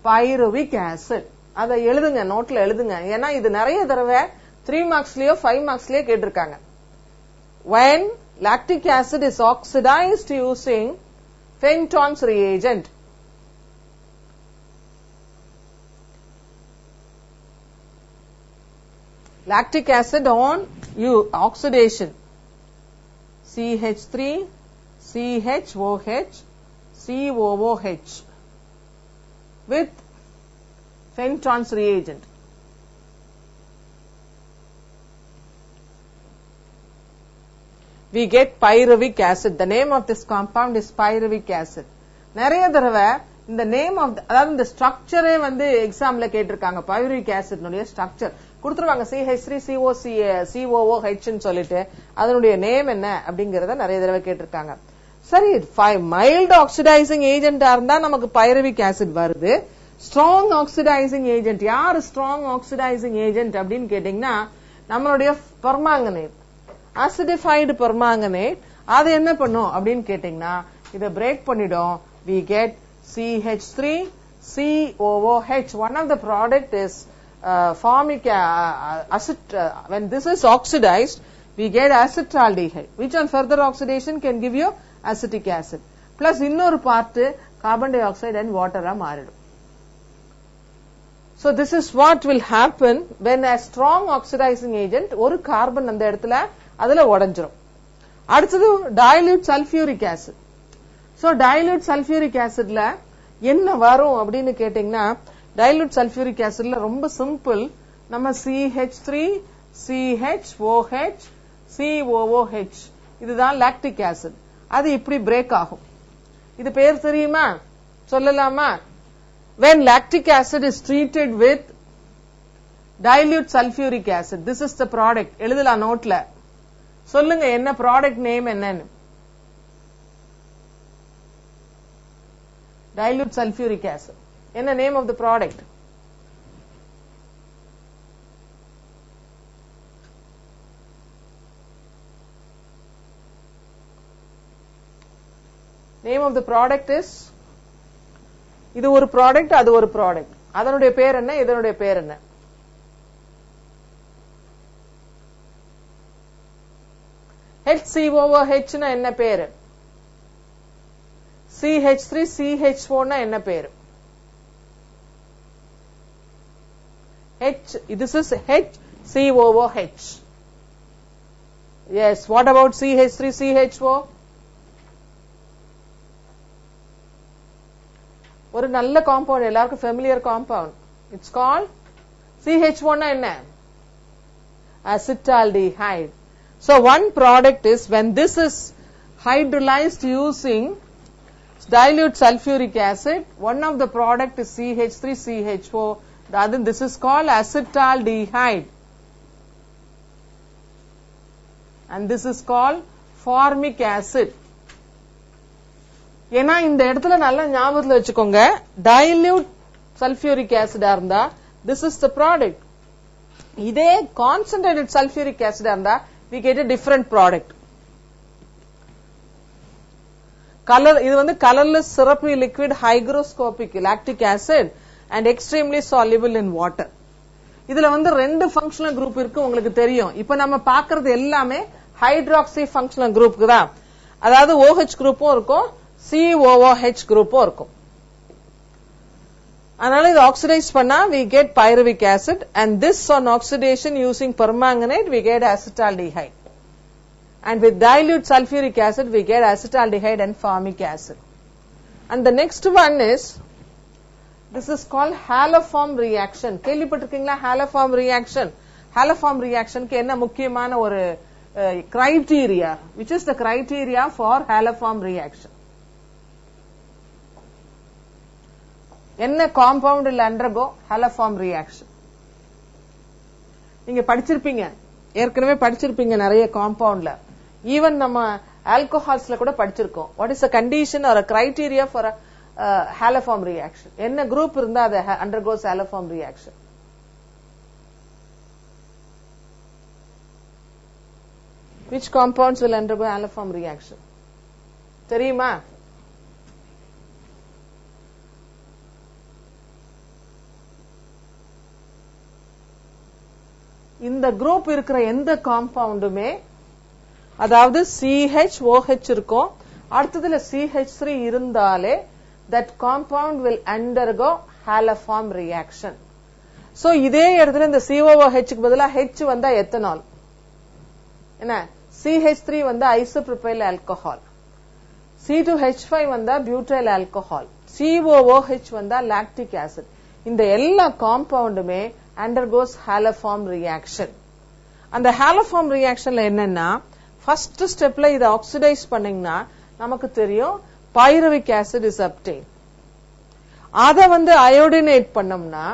pyruvic acid. அதை எழுதுங்க, நோட்ல எழுதுங்க. ஏன்னா இது நிறைய தடவை 3 மார்க்ஸ்லயோ 5 மார்க்ஸ்லயோ கேட்டிருக்காங்க. when lactic acid is oxidized using Fenton's reagent, lactic acid on oxidation CH3 CHOH COOH with Fenton's reagent. We get pyruvic acid. The name of this compound is pyruvic acid. நிறைய தடவை இந்த நேம் ஆஃப், அதாவது இந்த ஸ்ட்ரக்சரே வந்து எக்ஸாம்ல கேட்டிருக்காங்க. Pyruvic ஆசிட்னுடைய structure கொடுத்துருவாங்க, CH3COCOOH சொல்லிட்டு அதனுடைய நேம் என்ன அப்படிங்கறத நிறைய தடவை கேட்டிருக்காங்க. சரி, மைல்டு ஆக்சிடைசிங் ஏஜென்டா இருந்தா நமக்கு பைருவிக் ஆசிட் வருது. ஸ்ட்ராங் ஆக்சிடைசிங் ஏஜென்ட், யாரு ஸ்ட்ராங் ஆக்சிடைசிங் ஏஜென்ட் அப்படின்னு கேட்டீங்கன்னா நம்மளுடைய பெர்மாங்கனேட், அசிடிஃபைடு பெர்மாங்கனேட். அது என்ன பண்ணும் அப்படின்னு கேட்டீங்கன்னா இதை பிரேக் பண்ணிடும். we get CH3COOH. one of the product is formic acid. When this is oxidized we get acetaldehyde, which on further oxidation can give you acetic acid. plus இன்னொரு part carbon dioxide and water ஆ மாறிடும். so this is what will happen when a strong oxidizing agent ஒரு carbon அந்த இடத்துல அதுல உடைஞ்சிரும். அடுத்தது dilute sulfuric acid. so dilute sulfuric acidல என்ன வரும் அப்படின்னு கேட்டீங்கன்னா, dilute sulfuric acidல ரொம்ப சிம்பிள். நம்ம CH3 CHOH COOH இதுதான் லாக்டிக் ஆசிட். அது இப்படி பிரேக் ஆகும். இது பேர் தெரியுமா, சொல்லலாமா? when lactic acid is treated with dilute sulfuric acid, this is the product. எழுதலாம் நோட்ல. சொல்லுங்க என்ன ப்ராடக்ட் நேம் என்னன்னு. dilute sulfuric acid. என்ன name of the product? Name of the product is, இது ஒரு ப்ராடக்ட், அது ஒரு ப்ராடக்ட். அதனுடைய பேர் என்ன, இதனுடைய பேர் என்ன? HCOOH னா என்ன பேரு? CH3 CHO னா என்ன பேரு? this is HCOOH. yes, what about CH3 CHO? ஒரு நல்ல காம்பவுண்ட், எல்லாருக்கும் familiar compound. It's called CH1 னா என்ன? acetaldehyde. so one product is, when this is hydrolyzed using dilute sulfuric acid, one of the product is CH3 CHO, the other, this is called acetaldehyde, and this is called formic acid. ஏன்னா இந்த இடத்துல நல்லா ஞாபகத்துல வச்சுக்கோங்க, dilute sulfuric acid இருந்தா this is the product. இதே concentrated sulfuric acid இருந்தா we get a different product. color, இது வந்து colorless syrupy liquid hygroscopic lactic acid and extremely soluble in water. இதுல வந்து ரெண்டு ஃபங்க்ஷனல் குரூப் இருக்கு, உங்களுக்கு தெரியும். இப்ப நம்ம பாக்குறது எல்லாமே ஹைட்ராக்சி ஃபங்க்ஷனல் குரூப்புக்கு தான். அதாவது OH குரூப்பும் இருக்கும், COOH குரூப்பும் இருக்கும். அதனால இது ஆக்சிடைஸ் பண்ணா we get pyruvic acid, and this on oxidation using permanganate we get acetaldehyde, and with dilute sulfuric acid we get acetaldehyde and formic acid. And the next one is, this is called haloform reaction. கேள்விப்பட்டிருக்கீங்களா haloform reaction? haloform reaction க்கு என்ன முக்கியமான ஒரு criteria, which is the criteria for haloform reaction? என்ன compound will undergo haloform reaction? நீங்க படிச்சிருப்பீங்க, ஏற்கனவே படிச்சிருப்பீங்க நிறைய காம்பவுண்ட்ல. ஈவன் நம்ம ஆல்கஹால்ஸ்ல கூட படிச்சிருக்கோம். What is a condition or a criteria for a haloform reaction? என்ன குரூப் இருந்தா அது undergoes haloform reaction? Which compounds will undergo haloform reaction? தெரியுமா? இந்த குரூப் இருக்கிற எந்த காம்பவுண்டுமே, அதாவது CHOH இருக்கும், அடுத்ததுல CH3 இருந்தாலே that compound will undergo haloform reaction. So இதே இடத்துல இந்த COOH க்கு பதிலா H வந்தா எத்தனால், என்ன CH3 வந்தா ஐசோப்ரோபைல் ஆல்கஹால், C2H5 வந்தா பியூட்டைல் ஆல்கஹால், COOH வந்தா லாக்டிக் ஆசிட். இந்த எல்லா காம்பவுண்டுமே undergoes haloform reaction. அந்த haloform reactionல என்னன்னா, ஃபர்ஸ்ட் ஸ்டெப்ல இதை ஆக்சிடைஸ் பண்ணீங்கன்னா நமக்கு தெரியும் பைருவிக் ஆசிட் இஸ் obtained. அத அயோடினேட் பண்ணோம்னா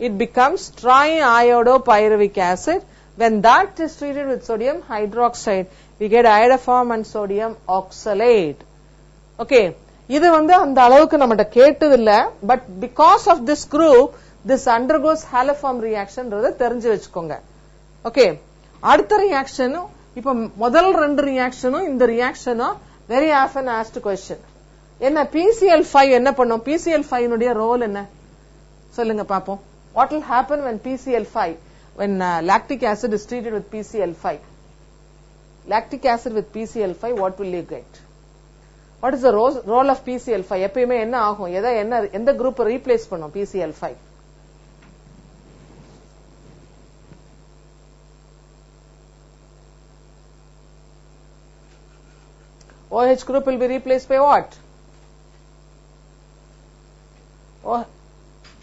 it becomes triiodopyruvic acid. When that is treated with sodium hydroxide, we get iodoform and sodium oxalate. Okay, இது அந்த அளவுக்கு நம்மட்ட கேட்டது இல்ல, but because of this group this undergoes haloform reaction தெரிஞ்சு வச்சுக்கோங்க. ஓகே, அடுத்த ரியாக்ஷனும் இப்ப முதல் ரெண்டு ரியாக்ஷனும் இந்த ரியாக்ஷனும் very often asked question. என்ன PCl5 என்ன பண்ணும்? PCl5 னுடைய ரோல் என்ன சொல்லுங்க பாப்போம். What will happen when PCl5, when lactic acid is treated with PCl5? Lactic acid with PCl5, what will you get? What is the role of PCl5? எப்பயுமே என்ன ஆகும்? எந்த குரூப் ரீப்ளேஸ் பண்ணும் PCl5? OH group will be replaced by what? Oh,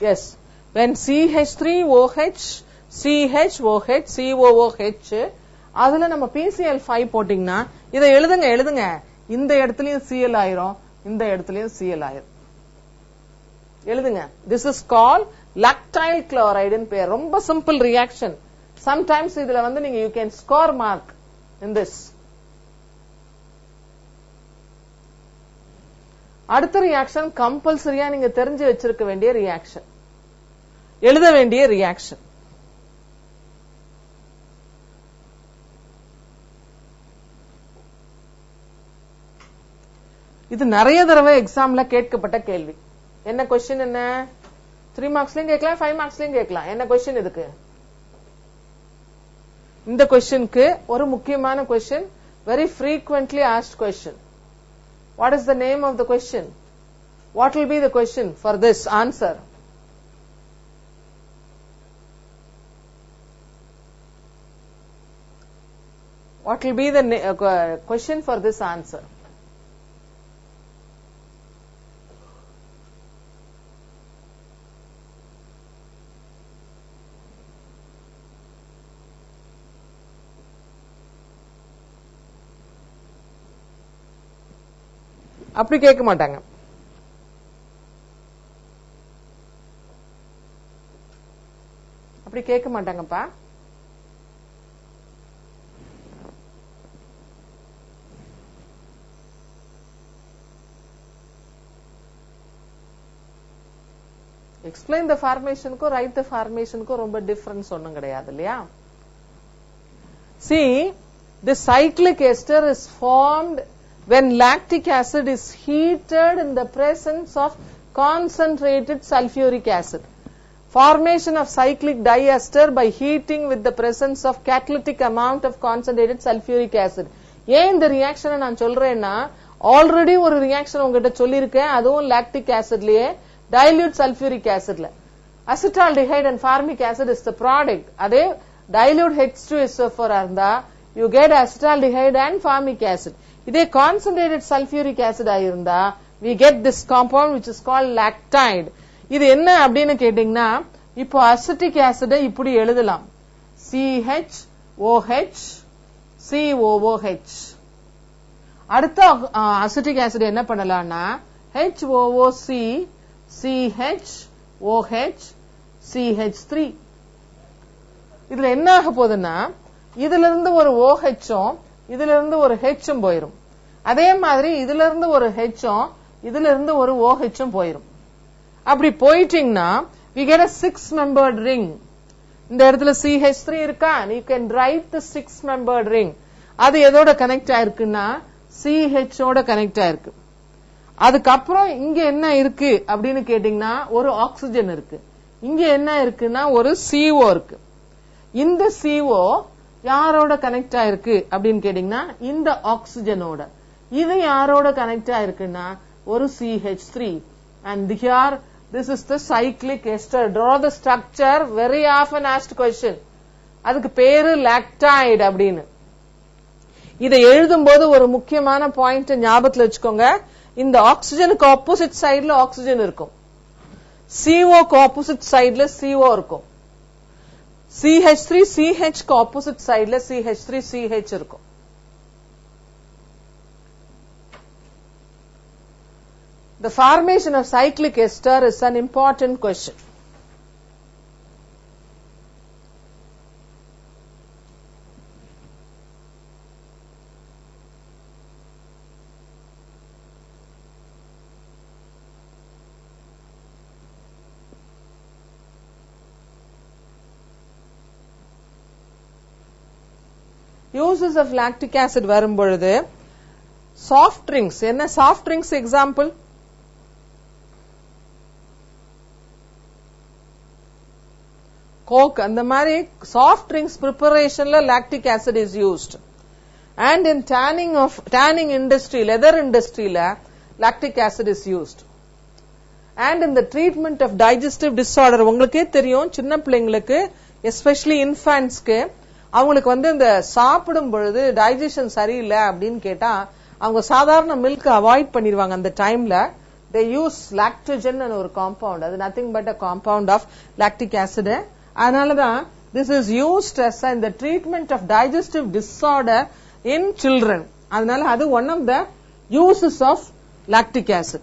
yes. When CH3OH, CHOH, COOH, அதுல நம்ம PCl5 போட்டீங்கன்னா, இதை எழுதுங்க. இந்த இடத்துலயும் Cl ஆயிரும், இந்த இடத்துலயும் Cl ஆயிரும். எழுதுங்க. This is called lactyl chloride in pair. ரொம்ப simple reaction. Sometimes இதுல நீங்க you can score mark in this. அடுத்த ரியாக்ஷன் கம்பல்சரியா நீங்க தெரிஞ்சு வச்சிருக்க வேண்டிய ரியாக்ஷன், எழுத வேண்டிய ரியாக்ஷன். இது நிறைய தடவை எக்ஸாம்ல கேட்கப்பட்ட கேள்வி. என்ன கொஸ்டின்? என்ன 3 மார்க்ஸ்லயும் கேட்கலாம், 5 மார்க்ஸ்லயும் கேட்கலாம். என்ன கொஸ்டின் இதுக்கு? இந்த கொஸ்டினுக்கு ஒரு முக்கியமான question, very frequently asked question. What is the name of the question? What will be the question for this answer? What will be the question for this answer? அப்படி கேட்க மாட்டாங்க. அப்படி கேட்க மாட்டாங்கப்பா. எக்ஸ்பிளைன் த ஃபார்மேஷனுக்கும் ரைட் த ஃபார்மேஷனுக்கும் ரொம்ப difference ஒன்றும் கிடையாது இல்லையா? See, the cyclic ester is formed when lactic acid is heated in the presence of concentrated sulfuric acid. Formation of cyclic diester by heating with the presence of catalytic amount of concentrated sulfuric acid. ஏன் இந்த ரியாக்ஷனை நான் சொல்றேன்னா, already ஒரு reaction உங்ககிட்ட சொல்லியிருக்கேன், அதுவும் லாக்டிக் ஆசிட்லயே dilute sulfuric acidல. Acetaldehyde and formic acid is the product. அதே dilute H2SO4 இருந்தா you get acetaldehyde and formic acid. இதே concentrated sulfuric acid ஆயிருந்தா we get this compound which is called lactide. இது என்ன அப்படின்னு கேட்டீங்கன்னா, இப்போ அசிட்டிக் ஆசிட் இப்படி எழுதலாம், CHOH COOH. அடுத்த அசிட்டிக் ஆசிட் என்ன பண்ணலாம்னா HOOC CHOH CH3. இதுல என்ன ஆக போகுதுன்னா இதுல இருந்து ஒரு OHம் இதுல இருந்து ஒரு Hம் போயிரும். அதே மாதிரி இதுல இருந்து ஒரு Hம் இதுல இருந்து ஒரு OHம் போயிரும். அப்படி போயிட்டீங்கன்னா we get a 6-membered ring. இந்த இடத்துல CH3 இருக்கா, you can write the 6-membered ring. அது எதோட கனெக்ட் ஆயிருக்குன்னா CH ஓட கனெக்ட் ஆயிருக்கு. அதுக்கப்புறம் இங்க என்ன இருக்கு அப்படின்னு கேட்டீங்கன்னா ஒரு ஆக்சிஜன் இருக்கு. இங்க என்ன இருக்குன்னா ஒரு CO இருக்கு. இந்த CO யாரோட கனெக்ட் ஆயிருக்கு அப்படின்னு கேட்டீங்கன்னா இந்த ஆக்சிஜனோட. இது யாரோட கனெக்ட் ஆயிருக்குன்னா ஒரு CH3. and here this is the cyclic ester. Draw the structure, very often asked question. அதுக்கு பேரு லாக்டைடு அப்படின்னு. இதை எழுதும் போது ஒரு முக்கியமான பாயிண்ட் ஞாபகத்துல வச்சுக்கோங்க. இந்த ஆக்சிஜனுக்கு ஆப்போசிட் சைடுல ஆக்சிஜன் இருக்கும், CO ஆப்போசிட் சைடுல CO இருக்கும், CH3 CH ஆப்போசிட் சைடுல CH3 CH இருக்கும். The formation of cyclic ester is an important question. Uses of lactic acid வரும்பொழுது soft drinks, என்ன soft drinks example? Coke, அந்த மாதிரி soft drinks preparationல lactic acid is used. And in tanning industry, leather industryல lactic acid is used. And in the treatment of digestive disorder, உங்களுக்கே தெரியும் சின்ன பிள்ளைங்களுக்கு especially infantsக்கு அவங்களுக்கு இந்த சாப்பிடும் பொழுது டைஜஷன் சரியில்லை அப்படின்னு கேட்டா அவங்க சாதாரண மில்க் அவாய்ட் பண்ணிடுவாங்க. அந்த டைம்ல they use lactogen ஒரு காம்பவுண்ட், அது nothing but a compound of lactic acid. அதனாலதான் this is used as in the treatment of digestive disorder in children. அதனால அது one of the uses of lactic acid.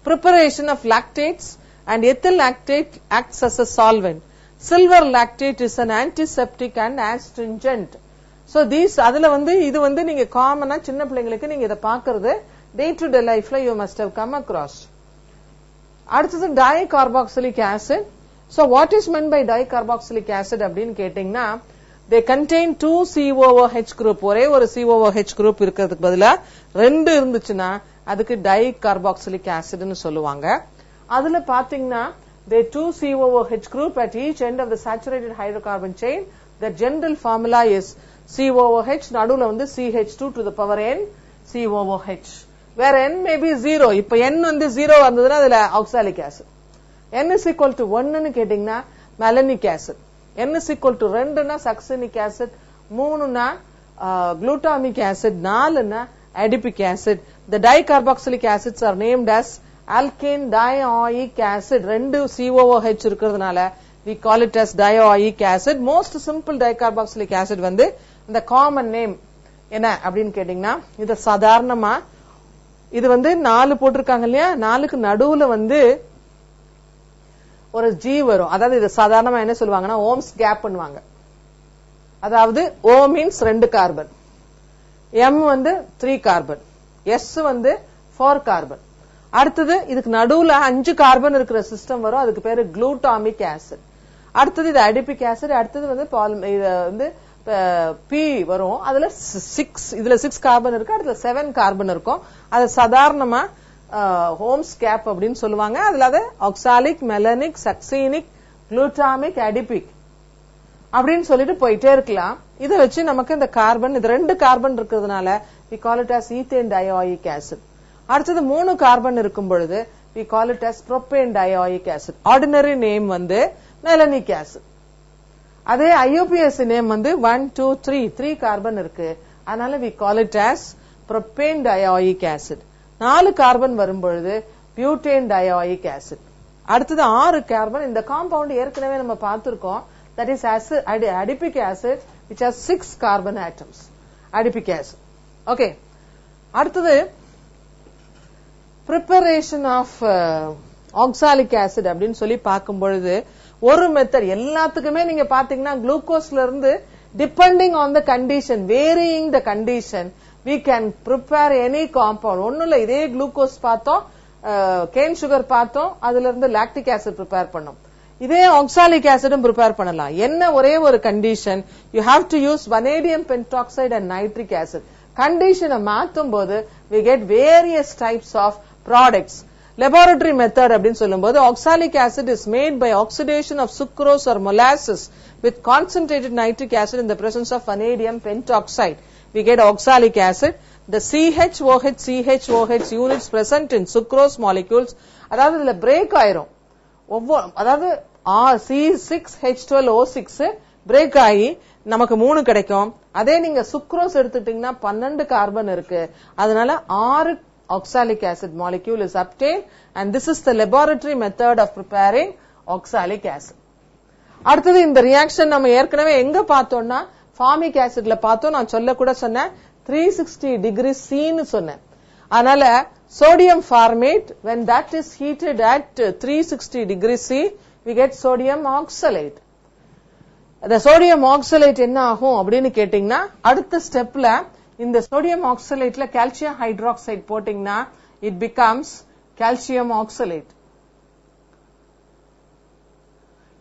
Preparation of lactates and ethyl lactate acts as a solvent. Silver lactate is an antiseptic and astringent. So these அதுல இது நீங்க காமனா சின்ன பிள்ளைங்களுக்கு நீங்க இத பாக்குறது day to day lifeல you must have come across. அடுத்தது dicarboxylic acid. So what is meant by dicarboxylic acid அப்படின்னு கேட்டீங்கன்னா they contain 2 COOH group. ஒரே ஒரு COOH group இருக்கிறதுக்கு பதிலா ரெண்டு இருந்துச்சுன்னா அதுக்கு dicarboxylic acid ன்னு சொல்லுவாங்க. அதுல பாத்தீங்கன்னா the 2 COOH group at each end of the saturated hydrocarbon chain. The general formula is COOH, நடுவுல CH2 to the power n COOH, where n may be 0. இப்ப n 0 வந்ததுன்னா அதுல oxalic acid. n is equal to 1 ன்னு கேட்டீங்கன்னா malonic acid. n is equal to 2 னா succinic acid, 3 னா glutamic acid, 4 னா adipic acid. The dicarboxylic acids are named as alkane dioic acid. ரெண்டு COOH இருக்கிறதுனால we call it as dioic acid. Most simple dicarboxylic acid இந்த common name என்ன அப்படின்னு கேட்டீங்கன்னா இது சாதாரணமா இது 4 போட்டிருக்காங்க இல்லையா, 4க்கு நடுவுல ஒரு G வரும். அதாவது இது சாதாரணமா என்ன சொல்லுவாங்கன்னா ஓம்ஸ் கேப் பண்ணுவாங்க. அதாவது O means 2 carbon, M 3 carbon, S 4 carbon. அடுத்தது இதுக்கு நடுவுல 5 கார்பன் இருக்கிற சிஸ்டம் வரும், அதுக்கு பேரு குளூட்டாமிக் ஆசிட். அடுத்தது இது அடிபிக் ஆசிட். அடுத்தது P வரும், அதுல 6 கார்பன் இருக்கு, அடுத்துல 7 கார்பன் இருக்கும். அது சாதாரணமா ஹோம்ஸ் கேப் அப்படின்னு சொல்லுவாங்க. அதுல அது ஆக்சாலிக், மெலனிக், சக்சீனிக், குளூட்டாமிக், அடிபிக் அப்படின்னு சொல்லிட்டு போயிட்டே இருக்கலாம். இதை வச்சு நமக்கு இந்த கார்பன், இது 2 கார்பன் இருக்கிறதுனால we call it as ethane dioic acid. அடுத்தது 3 கார்பன் இருக்கும் பொழுது we call it as propane dioic acid. Ordinary name malonic acid. அதே IUPAC நேம் 1 2 3 கார்பன் இருக்கு, அதனால we call it as propane dioic acid. 4 carbon வரும்பொழுது பியூட்டேன் dioic acid. அடுத்தது 6 carbon. இந்த காம்பவுண்ட் ஏற்கனவே நம்ம பார்த்திருக்கோம், that is acid, adipic acid which has 6 carbon atoms, adipic acid. Okay, அடுத்தது preparation of ஆக்சாலிக் ஆசிட் அப்படின்னு சொல்லி பார்க்கும் பொழுது ஒரு மெத்தட் எல்லாத்துக்குமே நீங்க பாத்தீங்கன்னா குளுக்கோஸ்ல இருந்து depending on the condition, varying the condition, we can prepare any compound. ஒண்ணும் இல்ல, இதே குளுக்கோஸ் பார்த்தோம், கேன் சுகர் பார்த்தோம், அதுல இருந்து லாக்டிக் ஆசிட் ப்ரிப்பேர் பண்ணோம். இதே ஆக்சாலிக் ஆசிடும் ப்ரிப்பேர் பண்ணலாம். என்ன ஒரே ஒரு condition, you have to use vanadium pentoxide and nitric acid. கண்டிஷனை மாத்தும் போது we get various types of products. Laboratory method அப்படின்னு சொல்லும்போது oxalic acid is made by oxidation of sucrose or molasses with concentrated nitric acid in the presence of vanadium pentoxide. We get oxalic acid. The CHOH units present in sucrose molecules, அதாவது இதுல break ஆயிரும். அதாவது C6H12O6 break ஆகி நமக்கு 3 கிடைக்கும். அதே நீங்க sucrose எடுத்துட்டீங்கன்னா 12 கார்பன் இருக்கு. அதனால 6 oxalic acid molecule is obtained, and this is the laboratory method of preparing oxalic acid. அடுத்தது இந்த ரியாக்ஷன் நம்ம ஏற்கனவே எங்க பார்த்தோம்னா ஃபார்மிக் ஆசிட்ல பார்த்தோம். நான் சொல்ல கூட சொன்னேன் 360 degree C ன்னு சொன்னேன். அதனால sodium formate, when that is heated at 360 degree C, we get sodium oxalate. the sodium oxalate என்ன ஆகும் அப்படின்னு கேட்டீங்கன்னா அடுத்த ஸ்டெப்ல இந்த sodium oxalateல calcium hydroxide போட்டீங்கன்னா it becomes calcium oxalate.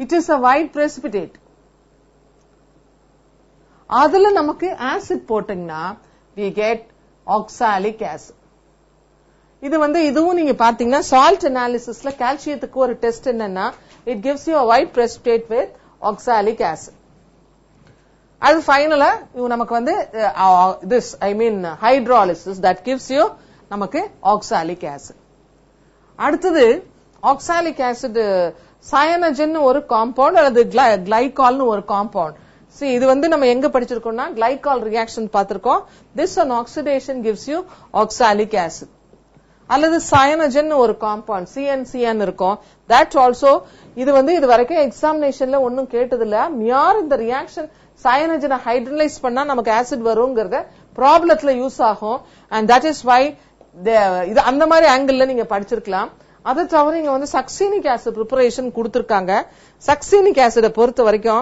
It is a white precipitate. அதுல நமக்கு ஆசிட் போட்டீங்கன்னா we get oxalic acid. இதுவும் நீங்க பாத்தீங்கன்னா salt analysisல கால்சியத்துக்கு ஒரு டெஸ்ட் என்னன்னா it gives you a white precipitate with oxalic acid. அது ஃபைனலா நமக்கு this I mean hydrolysis that gives you நமக்கு oxalic acid. அடுத்தது oxalic acid cyanogen ஒரு காம்பவுண்ட் அல்லது glycol ஒரு காம்பவுண்ட். See இது நம்ம எங்க படிச்சிருக்கோம்னா glycol reaction பார்த்திருக்கோம். This on oxidation gives you oxalic acid. அல்லது cyanogen ஒரு காம்பவுண்ட் CNCN இருக்கும். That also இது வரைக்கும் எக்ஸாமினேஷன்ல ஒன்னும் கேட்டதில்ல. மியார் இந்த ரியாக்ஷன் சயனஜனை ஹைட்ரலைஸ் பண்ணா நமக்கு ஆசிட் வருங்கிறத ப்ராப்ளத்துல யூஸ் ஆகும். அண்ட் தட் இஸ் வை இது அந்த மாதிரி ஆங்கிள் நீங்க படிச்சிருக்கலாம். அதை தவிர இங்க சக்சீனிக் ஆசிட் ப்ரிப்பரேஷன் கொடுத்திருக்காங்க. சக்சீனிக் ஆசிட பொறுத்த வரைக்கும்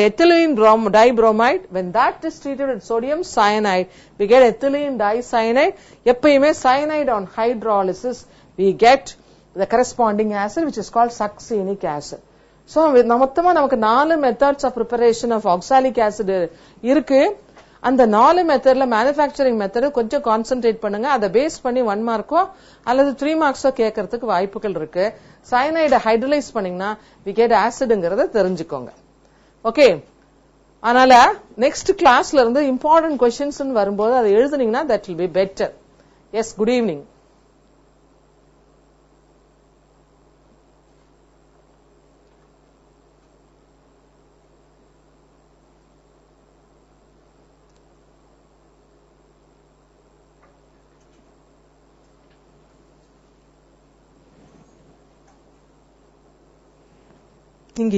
ethylene dibromide, when that is treated with sodium cyanide, we get ethylene dicyanide. எப்பயுமே cyanide on hydrolysis we get the corresponding acid which is called succinic acid. So மொத்தமா நமக்கு 4 methods of preparation of oxalic acid இருக்கு. அந்த 4 மெத்தட்ல manufacturing method கொஞ்சம் concentrate பண்ணுங்க. அதை base பண்ணி 1 மார்க்கோ அல்லது 3 மார்க்ஸோ கேட்கறதுக்கு வாய்ப்புகள் இருக்கு. சயனைடை ஹைட்ரலைஸ் பண்ணீங்கன்னா we get acidங்கிறத தெரிஞ்சுக்கோங்க. ஓகே, அதனால நெக்ஸ்ட் கிளாஸ்ல இருந்து இம்பார்ட்டன்ட் क्वेश्चंस வரும்போது அதை எழுதுனீங்கன்னா that will be better. Yes, good evening. இங்க